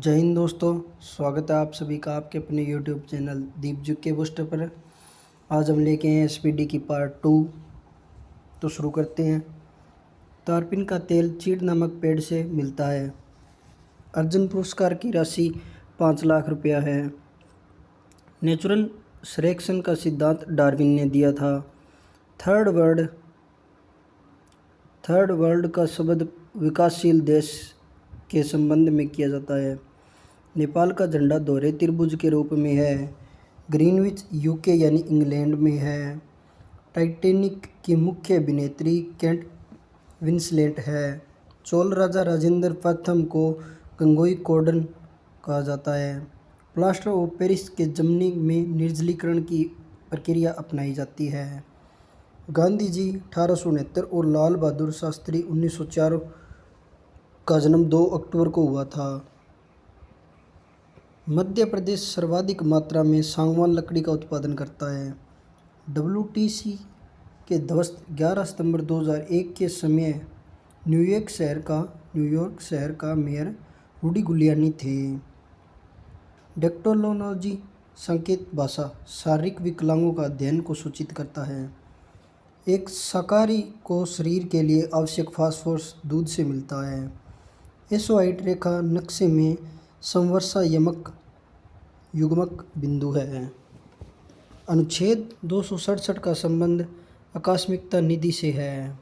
जय हिंद दोस्तों। स्वागत है आप सभी का आपके अपने यूट्यूब चैनल दीपजुग के बूस्टर पर। आज हम लेके आए हैं एसपीडी की पार्ट 2। तो शुरू करते हैं। तारपीन का तेल चीड़ नामक पेड़ से मिलता है। अर्जुन पुरस्कार की राशि 5 लाख रुपया है। नेचुरल सिलेक्शन का सिद्धांत डार्विन ने दिया था। थर्ड वर्ल्ड का शब्द विकासशील देश के संबंध में किया जाता है। नेपाल का झंडा दोहरे त्रिभुज के रूप में है। ग्रीनविच यूके यानी इंग्लैंड में है। टाइटैनिक की मुख्य अभिनेत्री केट विंसलेट है। चोल राजा राजेंद्र प्रथम को गंगोई कोंडन कहा जाता है। प्लास्टर ऑफ पेरिस के जमने में निर्जलीकरण की प्रक्रिया अपनाई जाती है। गांधी जी 1869 और लाल बहादुर शास्त्री 1904 का जन्म 2 अक्टूबर को हुआ था। मध्य प्रदेश सर्वाधिक मात्रा में सागवान लकड़ी का उत्पादन करता है। डब्ल्यूटीसी के ध्वस्त 11 सितंबर 2001 के समय न्यूयॉर्क शहर का मेयर रूडी गुलियानी थे। डेक्टोलॉजी संकेत भाषा शारीरिक विकलांगों का अध्ययन को सूचित करता है। एक शाकाहारी को शरीर के लिए आवश्यक फास्फोरस दूध से मिलता है। एसोआइट रेखा नक्शे में समवर्षा युग्मक बिंदु है। अनुच्छेद 267 का संबंध आकस्मिकता निधि से है।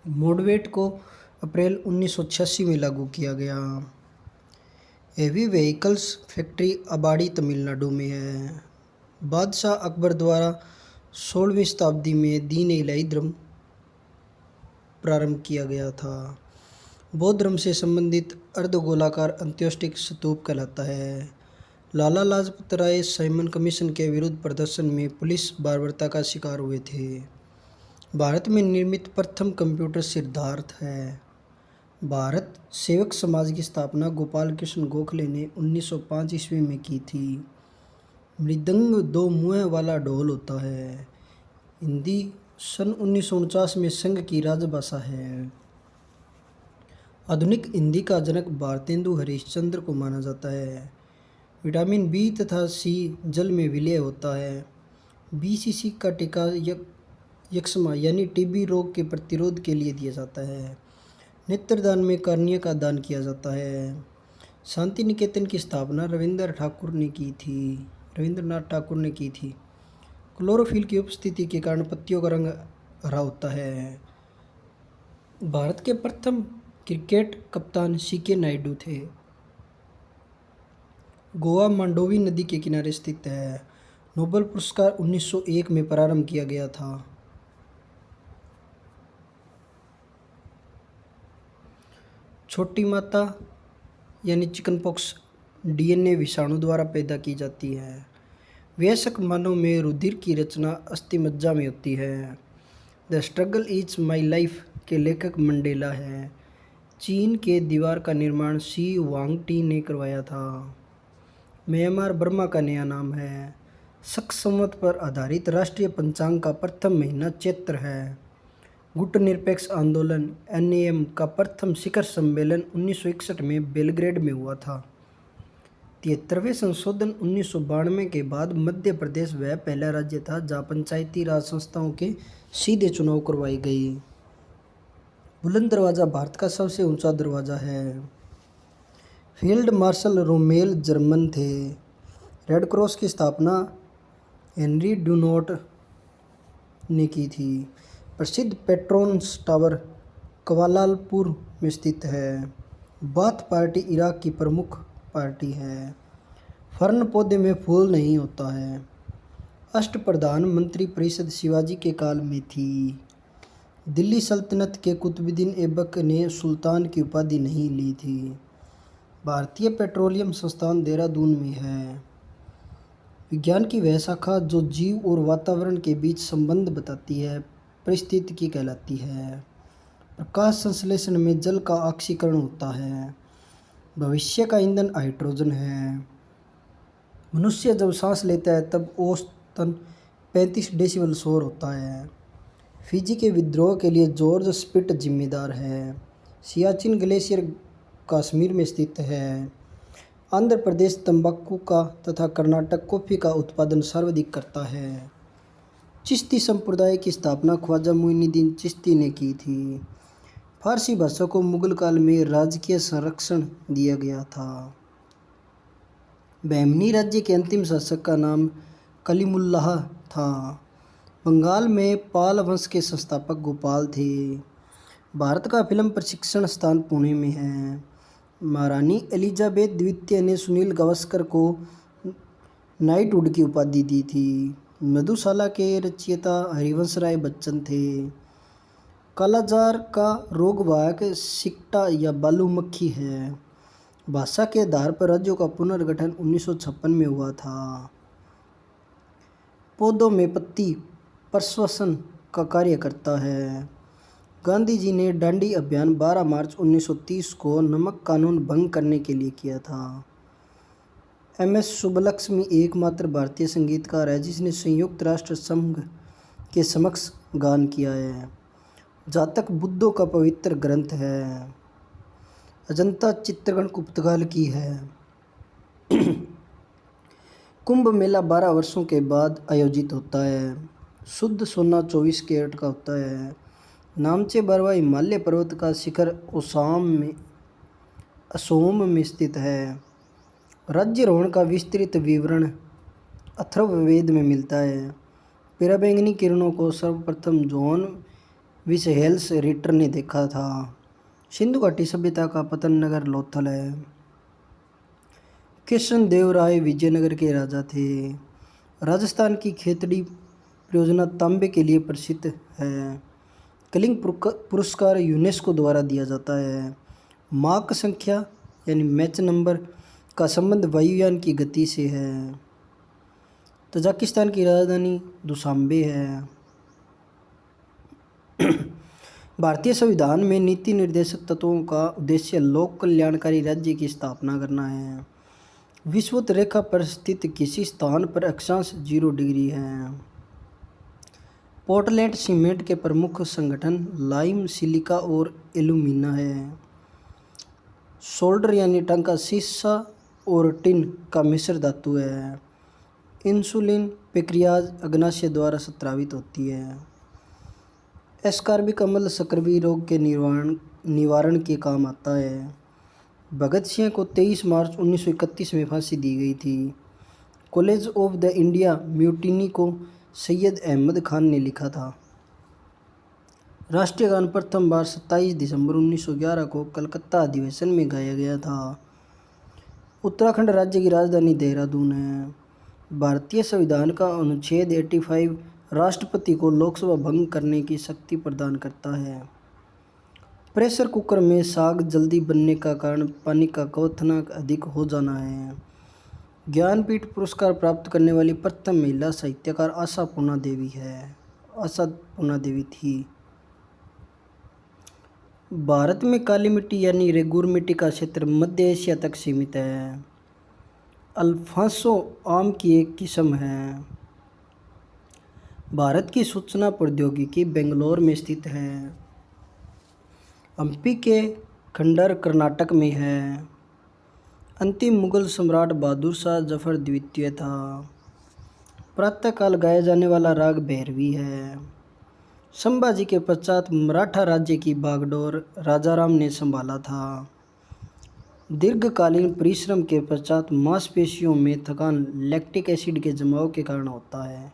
मोडवेट को अप्रैल 1986 में लागू किया गया। हेवी व्हीकल्स फैक्ट्री अबाड़ी तमिलनाडु में है। बादशाह अकबर द्वारा 16वीं शताब्दी में दीन इलाही धर्म प्रारंभ किया गया था। बौद्ध धर्म से संबंधित अर्धगोलाकार अंत्येष्टिक स्तूप कहलाता है। लाला लाजपत राय साइमन कमीशन के विरुद्ध प्रदर्शन में पुलिस बर्बरता का शिकार हुए थे। भारत में निर्मित प्रथम कंप्यूटर सिद्धार्थ है। भारत सेवक समाज की स्थापना गोपाल कृष्ण गोखले ने 1905 ईस्वी में की थी। मृदंग 2 मुँह वाला ढोल होता है। हिंदी सन 1949 में संघ की राजभाषा है। आधुनिक हिंदी का जनक भारतेंदु हरिश्चंद्र को माना जाता है। विटामिन बी तथा सी जल में विलय होता है। बीसीसी का टीका यक्ष्मा यानी टीबी रोग के प्रतिरोध के लिए दिया जाता है। नेत्रदान में कार्निया का दान किया जाता है। शांति निकेतन की स्थापना रविंद्रनाथ ठाकुर ने की थी। क्लोरोफिल की उपस्थिति के कारण पत्तियों का रंग हरा होता है। भारत के प्रथम क्रिकेट कप्तान सीके नायडू थे। गोवा मांडोवी नदी के किनारे स्थित है। नोबेल पुरस्कार 1901 में प्रारंभ किया गया था। छोटी माता यानी चिकनपॉक्स डीएनए विषाणु द्वारा पैदा की जाती है। वयस्क मानव में रुधिर की रचना अस्थिमज्जा में होती है। The struggle is my life के लेखक मंडेला है। चीन के दीवार का निर्माण शी वांगटी ने करवाया था। म्यांमार बर्मा का नया नाम है। शक संवत पर आधारित राष्ट्रीय पंचांग का प्रथम महीना चैत्र है। गुटनिरपेक्ष आंदोलन एनएएम का प्रथम शिखर सम्मेलन 1961 में बेलग्रेड में हुआ था। 73वें संशोधन 1992 के बाद मध्य प्रदेश वह पहला राज्य था जहाँ पंचायती राज संस्थाओं के सीधे चुनाव करवाए गए। बुलंद दरवाज़ा भारत का सबसे ऊंचा दरवाज़ा है। फील्ड मार्शल रोमेल जर्मन थे। रेड क्रॉस की स्थापना हेनरी डुनॉट ने की थी। प्रसिद्ध पेट्रोन्स टावर क्वालालंपुर में स्थित है। बाथ पार्टी इराक की प्रमुख पार्टी है। फर्न पौधे में फूल नहीं होता है। अष्टप्रधान मंत्री परिषद शिवाजी के काल में थी। दिल्ली सल्तनत के कुतुबुद्दीन ऐबक ने सुल्तान की उपाधि नहीं ली थी। भारतीय पेट्रोलियम संस्थान देहरादून में है। विज्ञान की वह शाखा जो जीव और वातावरण के बीच संबंध बताती है पारिस्थितिकी कहलाती है। प्रकाश संश्लेषण में जल का ऑक्सीकरण होता है। भविष्य का ईंधन हाइड्रोजन है। मनुष्य जब सांस लेता है तब औसतन 35 डेसिबल शोर होता है। फिजी के विद्रोह के लिए जॉर्ज स्पिट जिम्मेदार है। सियाचिन ग्लेशियर कश्मीर में स्थित है। आंध्र प्रदेश तंबाकू का तथा कर्नाटक कॉफ़ी का उत्पादन सर्वाधिक करता है। चिश्ती संप्रदाय की स्थापना ख्वाजा मुइनुद्दीन चिश्ती ने की थी। फारसी भाषा को मुगल काल में राजकीय संरक्षण दिया गया था। बहमनी राज्य के अंतिम शासक का नाम कलीमुल्लाह था। बंगाल में पाल वंश के संस्थापक गोपाल थे। भारत का फिल्म प्रशिक्षण स्थान पुणे में है। महारानी एलिजाबेथ द्वितीय ने सुनील गावस्कर को नाइटहुड की उपाधि दी थी। मधुशाला के रचयिता हरिवंश राय बच्चन थे। कालाजार का रोगवाहक सिकटा या बालू मक्खी है। भाषा के आधार पर राज्यों का पुनर्गठन 1956 में हुआ था। पौधों में पत्ती प्रश्वसन का कार्य करता है। गांधी जी ने दांडी अभियान 12 मार्च 1930 को नमक कानून भंग करने के लिए किया था। एम.एस. सुब्बलक्ष्मी एकमात्र भारतीय संगीतकार है जिसने संयुक्त राष्ट्र संघ के समक्ष गान किया है। जातक बुद्धों का पवित्र ग्रंथ है। अजंता चित्रकूट गुप्तकाल की है। कुंभ मेला 12 वर्षों के बाद आयोजित होता है। शुद्ध सोना 24 कैरेट का होता है। नामचे बरवा हिमालय पर्वत का शिखर असोम में स्थित है। राज्यारोहण का विस्तृत विवरण अथर्ववेद में मिलता है। पराबैंगनी किरणों को सर्वप्रथम जॉन विसहेल्स रिटर ने देखा था। सिंधु घाटी सभ्यता का पतन नगर लोथल है। कृष्ण देव राय विजयनगर के राजा थे। राजस्थान की खेतड़ी परियोजना तांबे के लिए प्रसिद्ध है। कलिंग पुरस्कार यूनेस्को द्वारा दिया जाता है। माक संख्या यानी मैच नंबर का संबंध वायुयान की गति से है। तजाकिस्तान की राजधानी दुशांबे है। भारतीय संविधान में नीति निर्देशक तत्वों का उद्देश्य लोक कल्याणकारी राज्य की स्थापना करना है। विषुवत रेखा पर स्थित किसी स्थान पर अक्षांश 0 डिग्री है। पोर्टलैंड सीमेंट के प्रमुख संगठन लाइम, सिलिका और एल्यूमिना है। सोल्डर यानी टंका सीसा और टिन का मिश्र धातु है। इंसुलिन पैंक्रियाज अग्नाशय द्वारा स्रावित होती है। एस्कॉर्बिक अम्ल सक्रिय रोग के निवारण के काम आता है। भगत सिंह को 23 मार्च 1931 में फांसी दी गई थी। College of the India mutiny को सैयद अहमद खान ने लिखा था। राष्ट्रीय गान प्रथम बार 27 दिसंबर 1911 को कलकत्ता अधिवेशन में गाया गया था। उत्तराखंड राज्य की राजधानी देहरादून है। भारतीय संविधान का अनुच्छेद 85 राष्ट्रपति को लोकसभा भंग करने की शक्ति प्रदान करता है। प्रेशर कुकर में साग जल्दी बनने का कारण पानी का क्वथनांक अधिक हो जाना है। ज्ञानपीठ पुरस्कार प्राप्त करने वाली प्रथम महिला साहित्यकार आशा पूर्णा देवी थी। भारत में काली मिट्टी यानी रेगुर मिट्टी का क्षेत्र मध्य एशिया तक सीमित है। अल्फांसो आम की एक किस्म है। भारत की सूचना प्रौद्योगिकी बेंगलोर में स्थित है। हम्पी के खंडर कर्नाटक में है। अंतिम मुगल सम्राट बहादुर शाह जफर द्वितीय था। प्रातःकाल गाया जाने वाला राग भैरवी है। संभाजी के पश्चात मराठा राज्य की बागडोर राजाराम ने संभाला था। दीर्घकालीन परिश्रम के पश्चात मांसपेशियों में थकान लैक्टिक एसिड के जमाव के कारण होता है।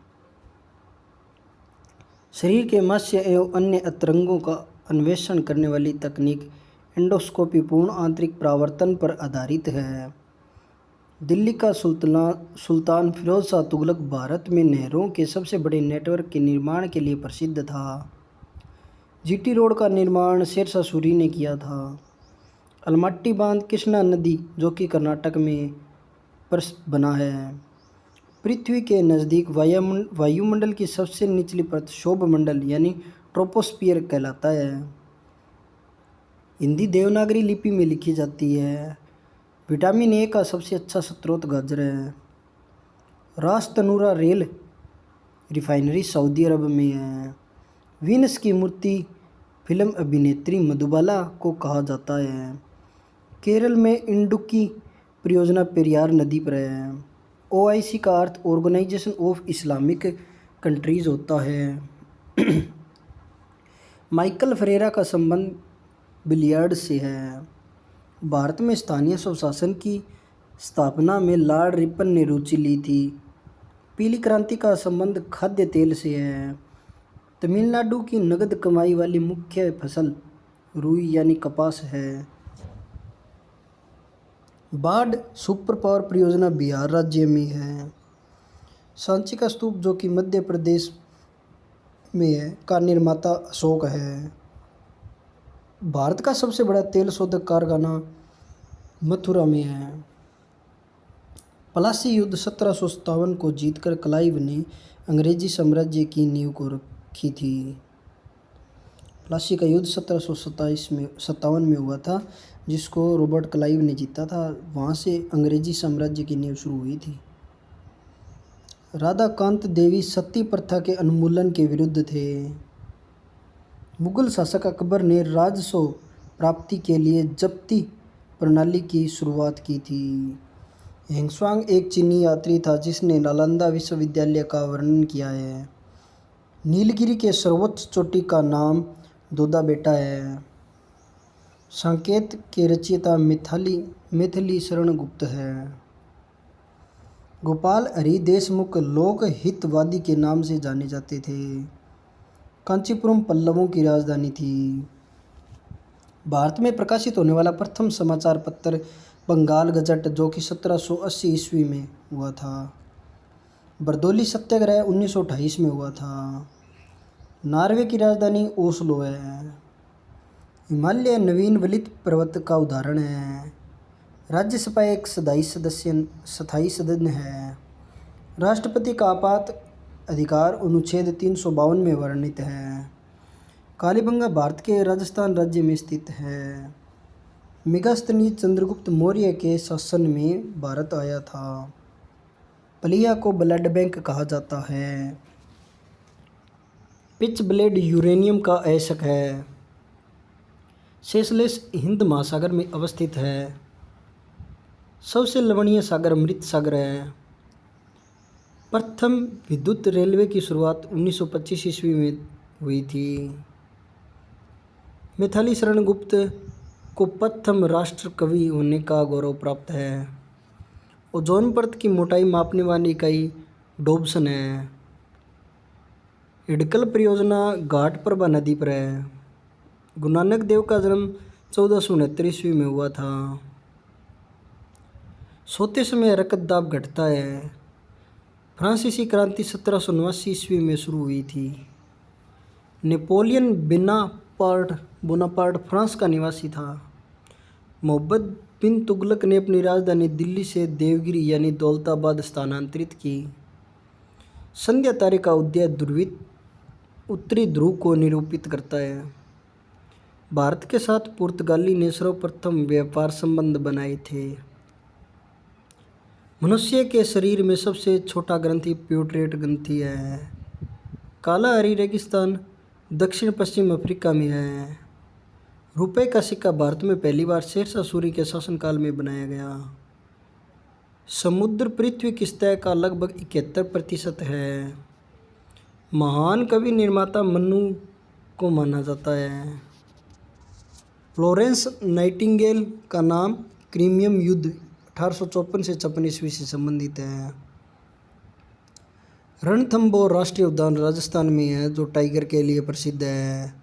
शरीर के मांस्य एवं अन्य अंतरंगों का अन्वेषण करने वाली तकनीक एंडोस्कोपी पूर्ण आंतरिक परावर्तन पर आधारित है। दिल्ली का सुल्तान फिरोज शाह तुगलक भारत में नहरों के सबसे बड़े नेटवर्क के निर्माण के लिए प्रसिद्ध था। जीटी रोड का निर्माण शेरशाह सूरी ने किया था। अलमट्टी बांध कृष्णा नदी जो कि कर्नाटक में बना है। पृथ्वी के नज़दीक वायुमंडल की सबसे निचली परत क्षोभमंडल यानी ट्रोपोस्फियर कहलाता है। हिंदी देवनागरी लिपि में लिखी जाती है। विटामिन ए का सबसे अच्छा स्रोत गाजर है। रास तनूरा रेल रिफाइनरी सऊदी अरब में है। वीनस की मूर्ति फिल्म अभिनेत्री मधुबाला को कहा जाता है। केरल में इडुक्की परियोजना पेरियार नदी पर है। OIC का अर्थ ऑर्गेनाइजेशन ऑफ इस्लामिक कंट्रीज़ होता है। माइकल फरेरा का संबंध बिलियर्ड से है। भारत में स्थानीय स्वशासन की स्थापना में लॉर्ड रिपन ने रुचि ली थी। पीली क्रांति का संबंध खाद्य तेल से है। तमिलनाडु की नगद कमाई वाली मुख्य फसल रुई यानी कपास है। बाढ़ सुपर पावर परियोजना बिहार राज्य में है। सांची का स्तूप जो कि मध्य प्रदेश में है का निर्माता अशोक है। भारत का सबसे बड़ा तेल शोधक कारखाना मथुरा में है। प्लासी युद्ध 1757 को जीतकर क्लाइव ने अंग्रेजी साम्राज्य की नींव को रखी थी। प्लासी का युद्ध 1757 में हुआ था, जिसको रॉबर्ट क्लाइव ने जीता था। वहाँ से अंग्रेजी साम्राज्य की नींव शुरू हुई थी। राधाकांत देवी सती प्रथा के उन्मूलन के विरुद्ध थे। मुगल शासक अकबर ने राजस्व प्राप्ति के लिए जब्ती प्रणाली की शुरुआत की थी। हेंगशुआंग एक चीनी यात्री था जिसने नालंदा विश्वविद्यालय का वर्णन किया है। नीलगिरी के सर्वोच्च चोटी का नाम दोदा बेटा है। संकेत के रचयिता मैथिली शरण गुप्त है। गोपाल हरि देशमुख लोक हितवादी के नाम से जाने जाते थे। कांचीपुरम पल्लवों की राजधानी थी। भारत में प्रकाशित होने वाला प्रथम समाचार पत्र बंगाल गजट जो कि 1780 ईस्वी में हुआ था। बरदौली सत्याग्रह 1928 में हुआ था। नॉर्वे की राजधानी ओस्लो है। हिमालय नवीन वलित पर्वत का उदाहरण है। राज्यसभा एक स्थायी सदन है। राष्ट्रपति का आपात अधिकार अनुच्छेद 352 में वर्णित है। कालीबंगा भारत के राजस्थान राज्य में स्थित है। मेगास्थनीज चंद्रगुप्त मौर्य के शासन में भारत आया था। पलिया को ब्लड बैंक कहा जाता है। पिच ब्लेड यूरेनियम का अयस्क है। सेशेल्स हिंद महासागर में अवस्थित है। सबसे लवणीय सागर मृत सागर है। प्रथम विद्युत रेलवे की शुरुआत 1925 ईस्वी में हुई थी। मैथिली शरण गुप्त को प्रथम राष्ट्र कवि होने का गौरव प्राप्त है। ओजोन परत की मोटाई मापने वाली इकाई डोब्सन है। हिडकल परियोजना घाट प्रभा नदी पर है। गुरु नानक देव का जन्म 1469 ईस्वी में हुआ था। सोते समय रक्त दाब घटता है। फ्रांसीसी क्रांति 1789 ईस्वी में शुरू हुई थी। नेपोलियन बोनापार्ट फ्रांस का निवासी था। मोहम्मद बिन तुगलक ने अपनी राजधानी दिल्ली से देवगिरी यानी दौलताबाद स्थानांतरित की। संध्या तारे का उदय उत्तरी ध्रुव को निरूपित करता है। भारत के साथ पुर्तगाली ने सर्वप्रथम व्यापार संबंध बनाए थे। मनुष्य के शरीर में सबसे छोटा ग्रंथि प्यूटरेट ग्रंथि है। काला हरी रेगिस्तान दक्षिण पश्चिम अफ्रीका में है। रुपए का सिक्का भारत में पहली बार शेरशाह सूरी के शासनकाल में बनाया गया। समुद्र पृथ्वी की सतह का लगभग 71% है। महान कवि निर्माता मन्नू को माना जाता है। फ्लोरेंस नाइटिंगेल का नाम क्रीमियम युद्ध 1854 से 56 ईस्वी से संबंधित है। रणथंभौर राष्ट्रीय उद्यान राजस्थान में है जो टाइगर के लिए प्रसिद्ध है।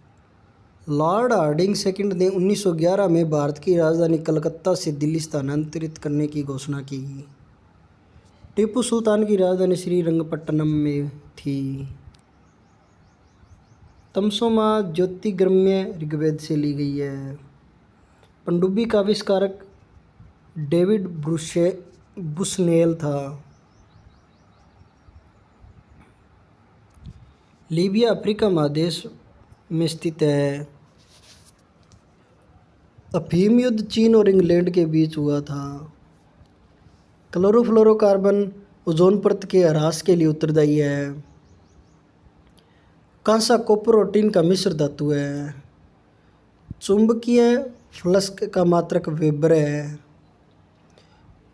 लॉर्ड हार्डिंग सेकंड ने 1911 में भारत की राजधानी कलकत्ता से दिल्ली स्थानांतरित करने की घोषणा की। टीपू सुल्तान की राजधानी श्रीरंगपट्टनम में थी। तमसोमा ज्योतिर्गम्य ऋग्वेद से ली गई है। पनडुब्बी का आविष्कारक डेविड बुशनेल था। लीबिया अफ्रीका महादेश में स्थित है। अफीम युद्ध चीन और इंग्लैंड के बीच हुआ था। क्लोरोफ्लोरोकार्बन ओजोन परत के ह्रास के लिए उत्तरदायी है। कांसा कॉपर और टिन का मिश्र धातु है। चुंबकीय फ्लक्स का मात्रक वेबर है।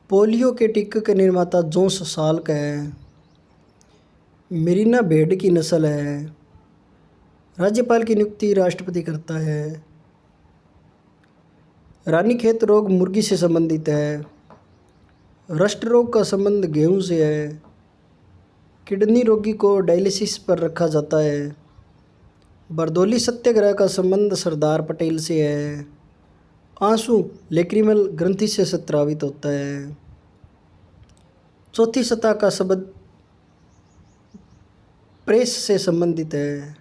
पोलियो के टीके के निर्माता जोन्स साल्क है। मेरिना भेड़ की नस्ल है। राज्यपाल की नियुक्ति राष्ट्रपति करता है। रानीखेत रोग मुर्गी से संबंधित है। रस्ट रोग का संबंध गेहूं से है। किडनी रोगी को डायलिसिस पर रखा जाता है। बरदौली सत्याग्रह का संबंध सरदार पटेल से है। आंसू लेक्रिमल ग्रंथि से स्रावित होता है। चौथी सतह का शब्द प्रेस से संबंधित है।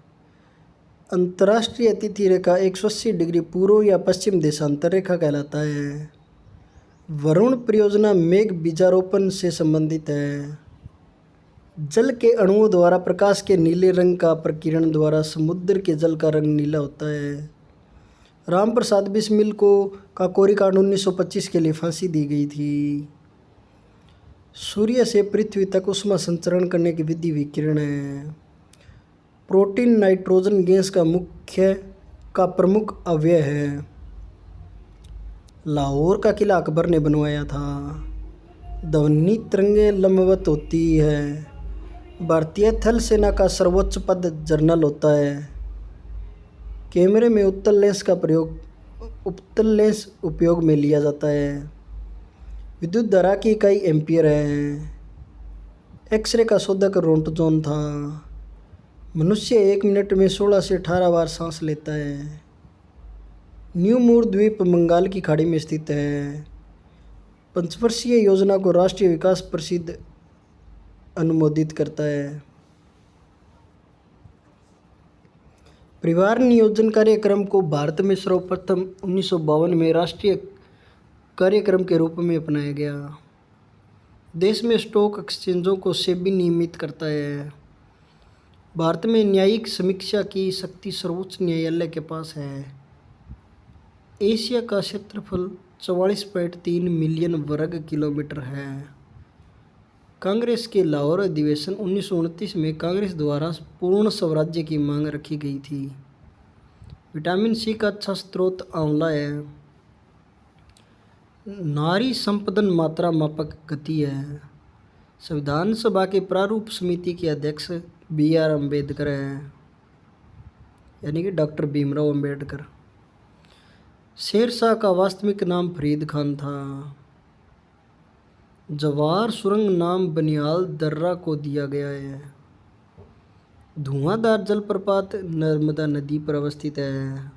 अंतर्राष्ट्रीय अतिथि रेखा 180 डिग्री पूर्व या पश्चिम देशांतर रेखा कहलाता है। वरुण परियोजना मेघ बीजारोपण से संबंधित है। जल के अणुओं द्वारा प्रकाश के नीले रंग का प्रकीर्णन द्वारा समुद्र के जल का रंग नीला होता है। राम प्रसाद बिस्मिल को काकोरी कांड 1925 के लिए फांसी दी गई थी। सूर्य से पृथ्वी तक ऊष्मा संचरण करने की विधि विकिरण है। प्रोटीन नाइट्रोजन गैस का प्रमुख अवयव है। लाहौर का किला अकबर ने बनवाया था। ध्वनि तरंगें लंबवत होती है। भारतीय थल सेना का सर्वोच्च पद जनरल होता है। कैमरे में उत्तल लेंस उपयोग में लिया जाता है। विद्युत धारा की इकाई एम्पियर है। एक्सरे का शोधक रोंटजोन था। मनुष्य 1 मिनट में 16 से 18 बार सांस लेता है। न्यू मूर द्वीप बंगाल की खाड़ी में स्थित है। पंचवर्षीय योजना को राष्ट्रीय विकास परिषद अनुमोदित करता है। परिवार नियोजन कार्यक्रम को भारत में सर्वप्रथम 1952 में राष्ट्रीय कार्यक्रम के रूप में अपनाया गया। देश में स्टॉक एक्सचेंजों को सेबी नियमित करता है। भारत में न्यायिक समीक्षा की शक्ति सर्वोच्च न्यायालय के पास है। एशिया का क्षेत्रफल 44.3 मिलियन वर्ग किलोमीटर है। कांग्रेस के लाहौर अधिवेशन 1929 में कांग्रेस द्वारा पूर्ण स्वराज्य की मांग रखी गई थी। विटामिन सी का अच्छा स्रोत आंवला है। नारी संपदन मात्रा मापक गति है। संविधान सभा के प्रारूप समिति के अध्यक्ष BR अम्बेडकर हैं, यानी कि डॉक्टर भीमराव अम्बेडकर। शेरशाह का वास्तविक नाम फरीद खान था। जवार सुरंग नाम बनियाल दर्रा को दिया गया है। धुआंधार जलप्रपात नर्मदा नदी पर अवस्थित है।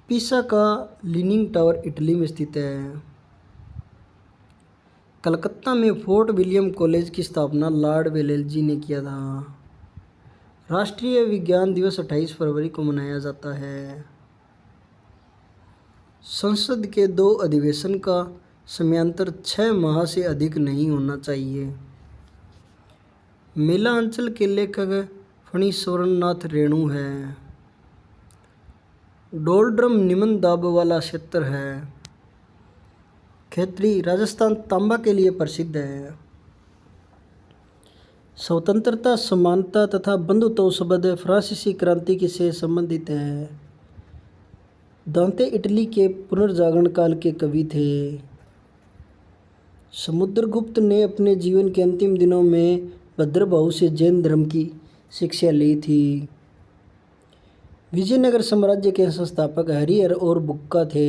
पीसा का लीनिंग टावर इटली में स्थित है। कलकत्ता में फोर्ट विलियम कॉलेज की स्थापना लॉर्ड वेलेस्ली ने किया था। राष्ट्रीय विज्ञान दिवस 28 फरवरी को मनाया जाता है। संसद के 2 अधिवेशन का समयांतर 6 माह से अधिक नहीं होना चाहिए। मेला अंचल के लेखक फणीश्वरनाथ रेणु है। डोलड्रम निम्न दाब वाला क्षेत्र है। खेतड़ी राजस्थान तांबा के लिए प्रसिद्ध है। स्वतंत्रता, समानता तथा बंधुत्व शब्द फ्रांसीसी क्रांति से संबंधित है। दांते इटली के पुनर्जागरण काल के कवि थे। समुद्रगुप्त ने अपने जीवन के अंतिम दिनों में भद्रभाहु से जैन धर्म की शिक्षा ली थी। विजयनगर साम्राज्य के संस्थापक हरिहर और बुक्का थे।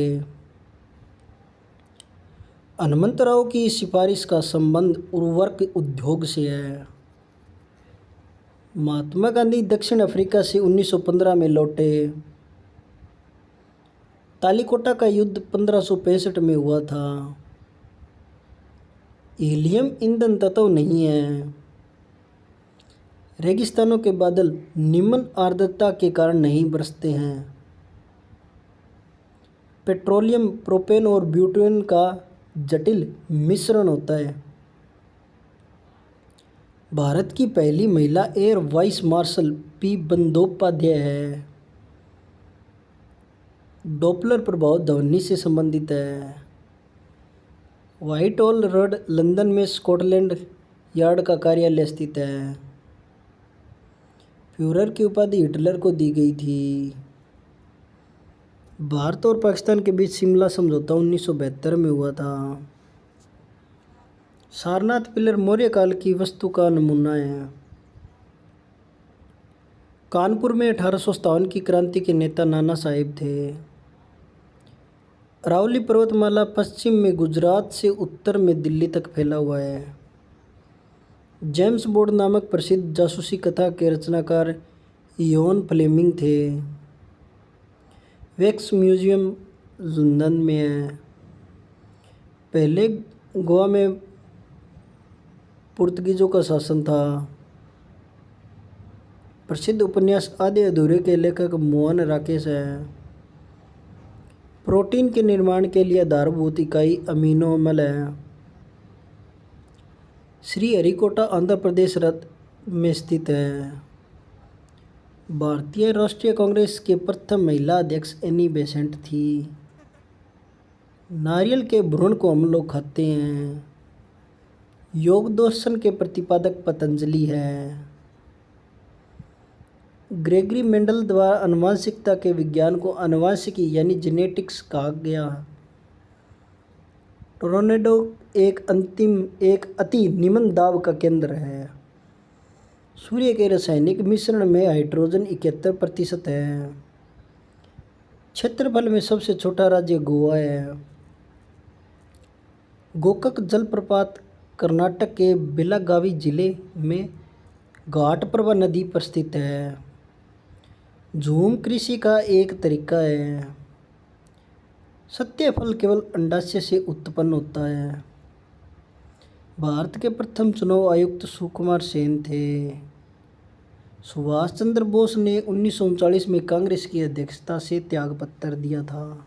हनुमंतराव की सिफारिश का संबंध उर्वरक उद्योग से है। महात्मा गांधी दक्षिण अफ्रीका से 1915 में लौटे। तालीकोटा का युद्ध 1565 में हुआ था। हीलियम ईंधन तत्व नहीं है। रेगिस्तानों के बादल निम्न आर्द्रता के कारण नहीं बरसते हैं। पेट्रोलियम प्रोपेन और ब्यूटेन का जटिल मिश्रण होता है। भारत की पहली महिला air vice marshal P Bandopadhyay है। डॉपलर प्रभाव ध्वनि से संबंधित है। व्हाइट हॉल रोड लंदन में स्कॉटलैंड यार्ड का कार्यालय स्थित है। फ्यूहरर की उपाधि हिटलर को दी गई थी। भारत और पाकिस्तान के बीच शिमला समझौता 1972 में हुआ था। सारनाथ पिलर मौर्य काल की वस्तु का नमूना है। कानपुर में 1857 की क्रांति के नेता नाना साहेब थे। अरावली पर्वतमाला पश्चिम में गुजरात से उत्तर में दिल्ली तक फैला हुआ है। जेम्स बॉन्ड नामक प्रसिद्ध जासूसी कथा के रचनाकार इयोन फ्लेमिंग थे। वैक्स म्यूजियम लंदन में है। पहले गोवा में पुर्तगीजों का शासन था। प्रसिद्ध उपन्यास आधे अधूरे के लेखक मोहन राकेश हैं। प्रोटीन के निर्माण के लिए आधारभूत इकाई अमीनो अम्ल है। श्री हरिकोटा आंध्र प्रदेश में स्थित है। भारतीय राष्ट्रीय कांग्रेस के प्रथम महिला अध्यक्ष एनी बेसेंट थी। नारियल के भ्रूण को हम लोग खाते हैं। योग दर्शन के प्रतिपादक पतंजलि है। ग्रेगरी मेंडल द्वारा आनुवंशिकता के विज्ञान को आनुवंशिकी यानी जेनेटिक्स कहा गया। टोर्नेडो एक अति निम्न दाब का केंद्र है। सूर्य के रासायनिक मिश्रण में हाइड्रोजन 71% है। क्षेत्रफल में सबसे छोटा राज्य गोवा है। गोकक जलप्रपात कर्नाटक के बेलागावी जिले में घाटप्रभा नदी पर स्थित है। झूम कृषि का एक तरीका है। सत्य फल केवल अंडाशय से उत्पन्न होता है। भारत के प्रथम चुनाव आयुक्त सुकुमार सेन थे। सुभाष चंद्र बोस ने 1939 में कांग्रेस की अध्यक्षता से त्यागपत्र दिया था।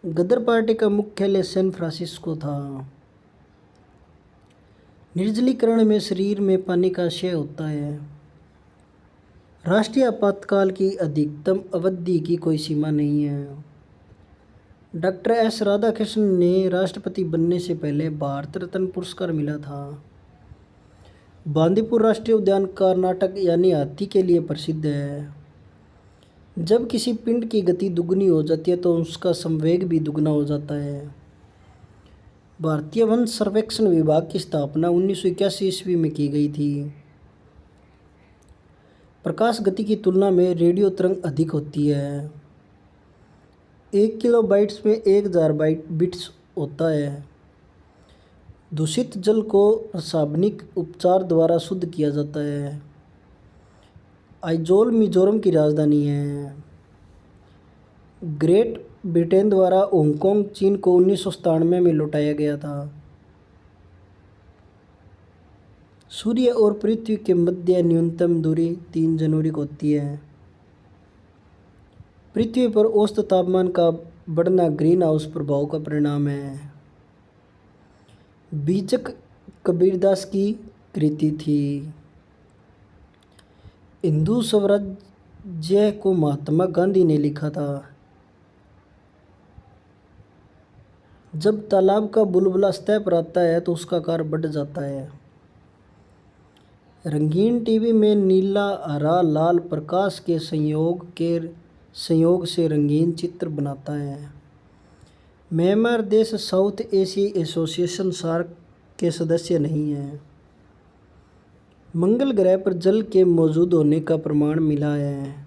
गदर पार्टी का मुख्यालय सैन फ्रांसिस्को था। निर्जलीकरण में शरीर में पानी का क्षय होता है। राष्ट्रीय आपातकाल की अधिकतम अवधि की कोई सीमा नहीं है। डॉक्टर एस राधाकृष्णन ने राष्ट्रपति बनने से पहले भारत रत्न पुरस्कार मिला था। बांदीपुर राष्ट्रीय उद्यान कर्नाटक यानी हाथी के लिए प्रसिद्ध है। जब किसी पिंड की गति दुगनी हो जाती है तो उसका संवेग भी दुगना हो जाता है। भारतीय वन सर्वेक्षण विभाग की स्थापना 1981 ईस्वी में की गई थी। प्रकाश गति की तुलना में रेडियो तरंग अधिक होती है। 1 किलोबाइट्स में 1000 बिट्स होता है। दूषित जल को रासायनिक उपचार द्वारा शुद्ध किया जाता है। आइजोल मिजोरम की राजधानी है। ग्रेट ब्रिटेन द्वारा हांगकांग चीन को 1997 में लौटाया गया था। सूर्य और पृथ्वी के मध्य न्यूनतम दूरी 3 जनवरी को होती है। पृथ्वी पर औसत तापमान का बढ़ना ग्रीन हाउस प्रभाव का परिणाम है। बीजक कबीरदास की कृति थी। हिंदू स्वराज्य को महात्मा गांधी ने लिखा था। जब तालाब का बुलबुला सतह पर आता है तो उसका आकार बढ़ जाता है। रंगीन टीवी में नीला हरा लाल प्रकाश के संयोग से रंगीन चित्र बनाता है। म्यांमार देश साउथ एशिया एसोसिएशन सार्क के सदस्य नहीं है। मंगल ग्रह पर जल के मौजूद होने का प्रमाण मिला है।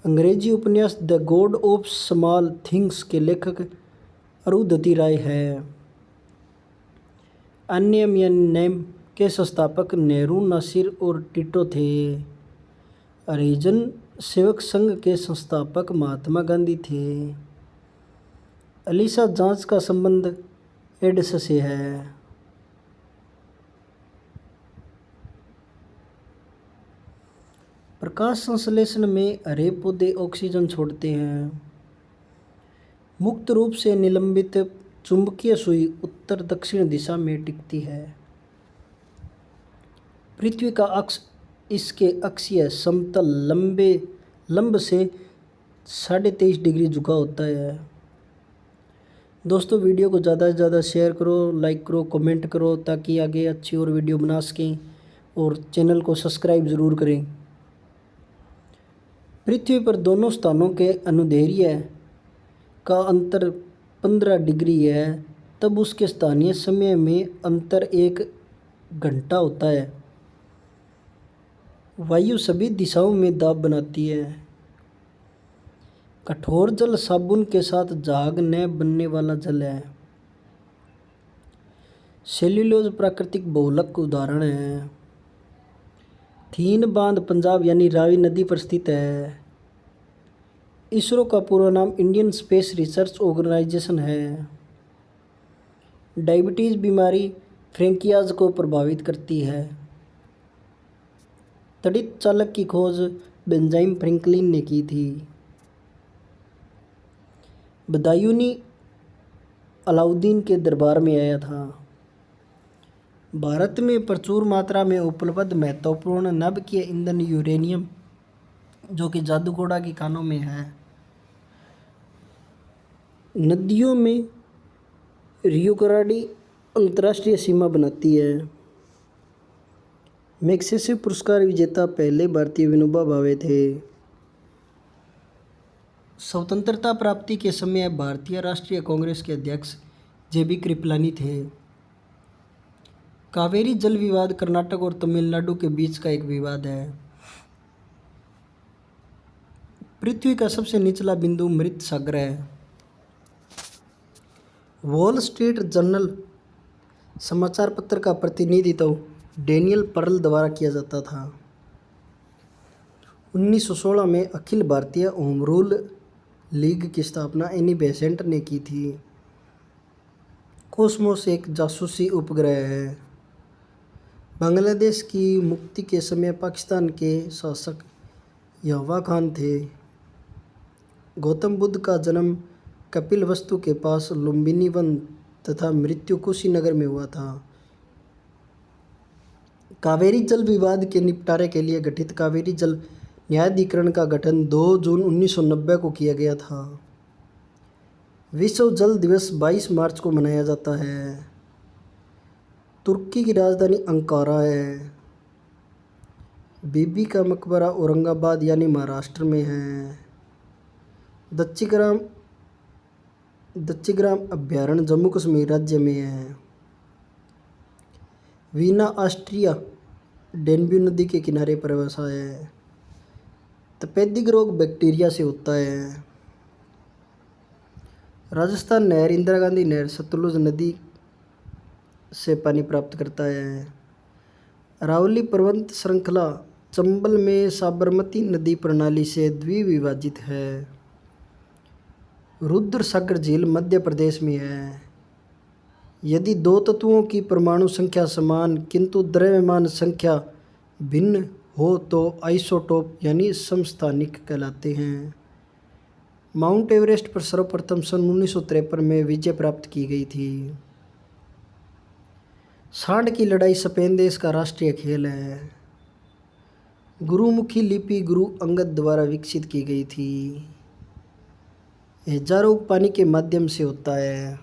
अंग्रेजी उपन्यास the God of small things के लेखक अरुंधति राय है। अन्यम के संस्थापक नेहरू नासिर और टिटो थे। हरिजन सेवक संघ के संस्थापक महात्मा गांधी थे। अलीसा जांच का संबंध एड्स से है। प्रकाश संश्लेषण में हरे पौधे ऑक्सीजन छोड़ते हैं। मुक्त रूप से निलंबित चुंबकीय सुई उत्तर दक्षिण दिशा में टिकती है। पृथ्वी का अक्ष इसके अक्षीय समतल लंब से 23.5 डिग्री झुका होता है। दोस्तों, वीडियो को ज़्यादा से ज़्यादा शेयर करो, लाइक करो, कमेंट करो ताकि आगे अच्छी और वीडियो बना सकें, और चैनल को सब्सक्राइब ज़रूर करें। पृथ्वी पर दोनों स्थानों के अनुदैर्ध्य का अंतर 15 डिग्री है, तब उसके स्थानीय समय में अंतर 1 घंटा होता है। वायु सभी दिशाओं में दाब बनाती है। कठोर जल साबुन के साथ झाग न बनने वाला जल है। सेल्यूलोज प्राकृतिक बहुलक का उदाहरण है। थीन बांध पंजाब यानी रावी नदी पर स्थित है। इसरो का पूरा नाम इंडियन स्पेस रिसर्च ऑर्गेनाइजेशन है। डायबिटीज़ बीमारी फ्रैंकियाज को प्रभावित करती है। तड़ित चालक की खोज बेंजामिन फ्रैंकलिन ने की थी। बदायूनी अलाउद्दीन के दरबार में आया था। भारत में प्रचुर मात्रा में उपलब्ध महत्वपूर्ण नभकीय ईंधन यूरेनियम, जो कि जादूगोड़ा की खानों में है। नदियों में रियो ग्रांडे अंतर्राष्ट्रीय सीमा बनाती है। मैग्सेसे पुरस्कार विजेता पहले भारतीय विनोबा भावे थे। स्वतंत्रता प्राप्ति के समय भारतीय राष्ट्रीय कांग्रेस के अध्यक्ष जेबी कृपलानी थे। कावेरी जल विवाद कर्नाटक और तमिलनाडु के बीच का एक विवाद है। पृथ्वी का सबसे निचला बिंदु मृत सागर है। वॉल स्ट्रीट जर्नल समाचार पत्र का प्रतिनिधित्व डेनियल पर्ल द्वारा किया जाता था। 1916 में Akhil Bharatiya home rule league की स्थापना एनी बेसेंट ने की थी। कॉस्मोस एक जासूसी उपग्रह है। बांग्लादेश की मुक्ति के समय पाकिस्तान के शासक यावा खान थे। गौतम बुद्ध का जन्म कपिलवस्तु के पास लुम्बिनी वन तथा मृत्यु कुशीनगर में हुआ था। कावेरी जल विवाद के निपटारे के लिए गठित कावेरी जल न्यायाधिकरण का गठन 2 जून 1990 को किया गया था। विश्व जल दिवस 22 मार्च को मनाया जाता है। तुर्की की राजधानी अंकारा है। बीबी का मकबरा औरंगाबाद यानी महाराष्ट्र में है। दच्चीग्राम अभयारण्य जम्मू कश्मीर राज्य में है। वीना ऑस्ट्रिया डेन्यू नदी के किनारे पर बसा है। तपेदिक रोग बैक्टीरिया से होता है। राजस्थान नहर इंदिरा गांधी नहर सतलुज नदी से पानी प्राप्त करता है। अरावली पर्वत श्रृंखला चंबल में साबरमती नदी प्रणाली से द्विविभाजित है। रुद्र सागर झील मध्य प्रदेश में है। यदि 2 तत्वों की परमाणु संख्या समान किंतु द्रव्यमान संख्या भिन्न हो तो आइसोटोप यानी समस्थानिक कहलाते हैं। माउंट एवरेस्ट पर सर्वप्रथम सन 1953 में विजय प्राप्त की गई थी। सांड की लड़ाई स्पेन देश का राष्ट्रीय खेल है। गुरुमुखी लिपि गुरु अंगद द्वारा विकसित की गई थी। हैजा रोग पानी के माध्यम से होता है।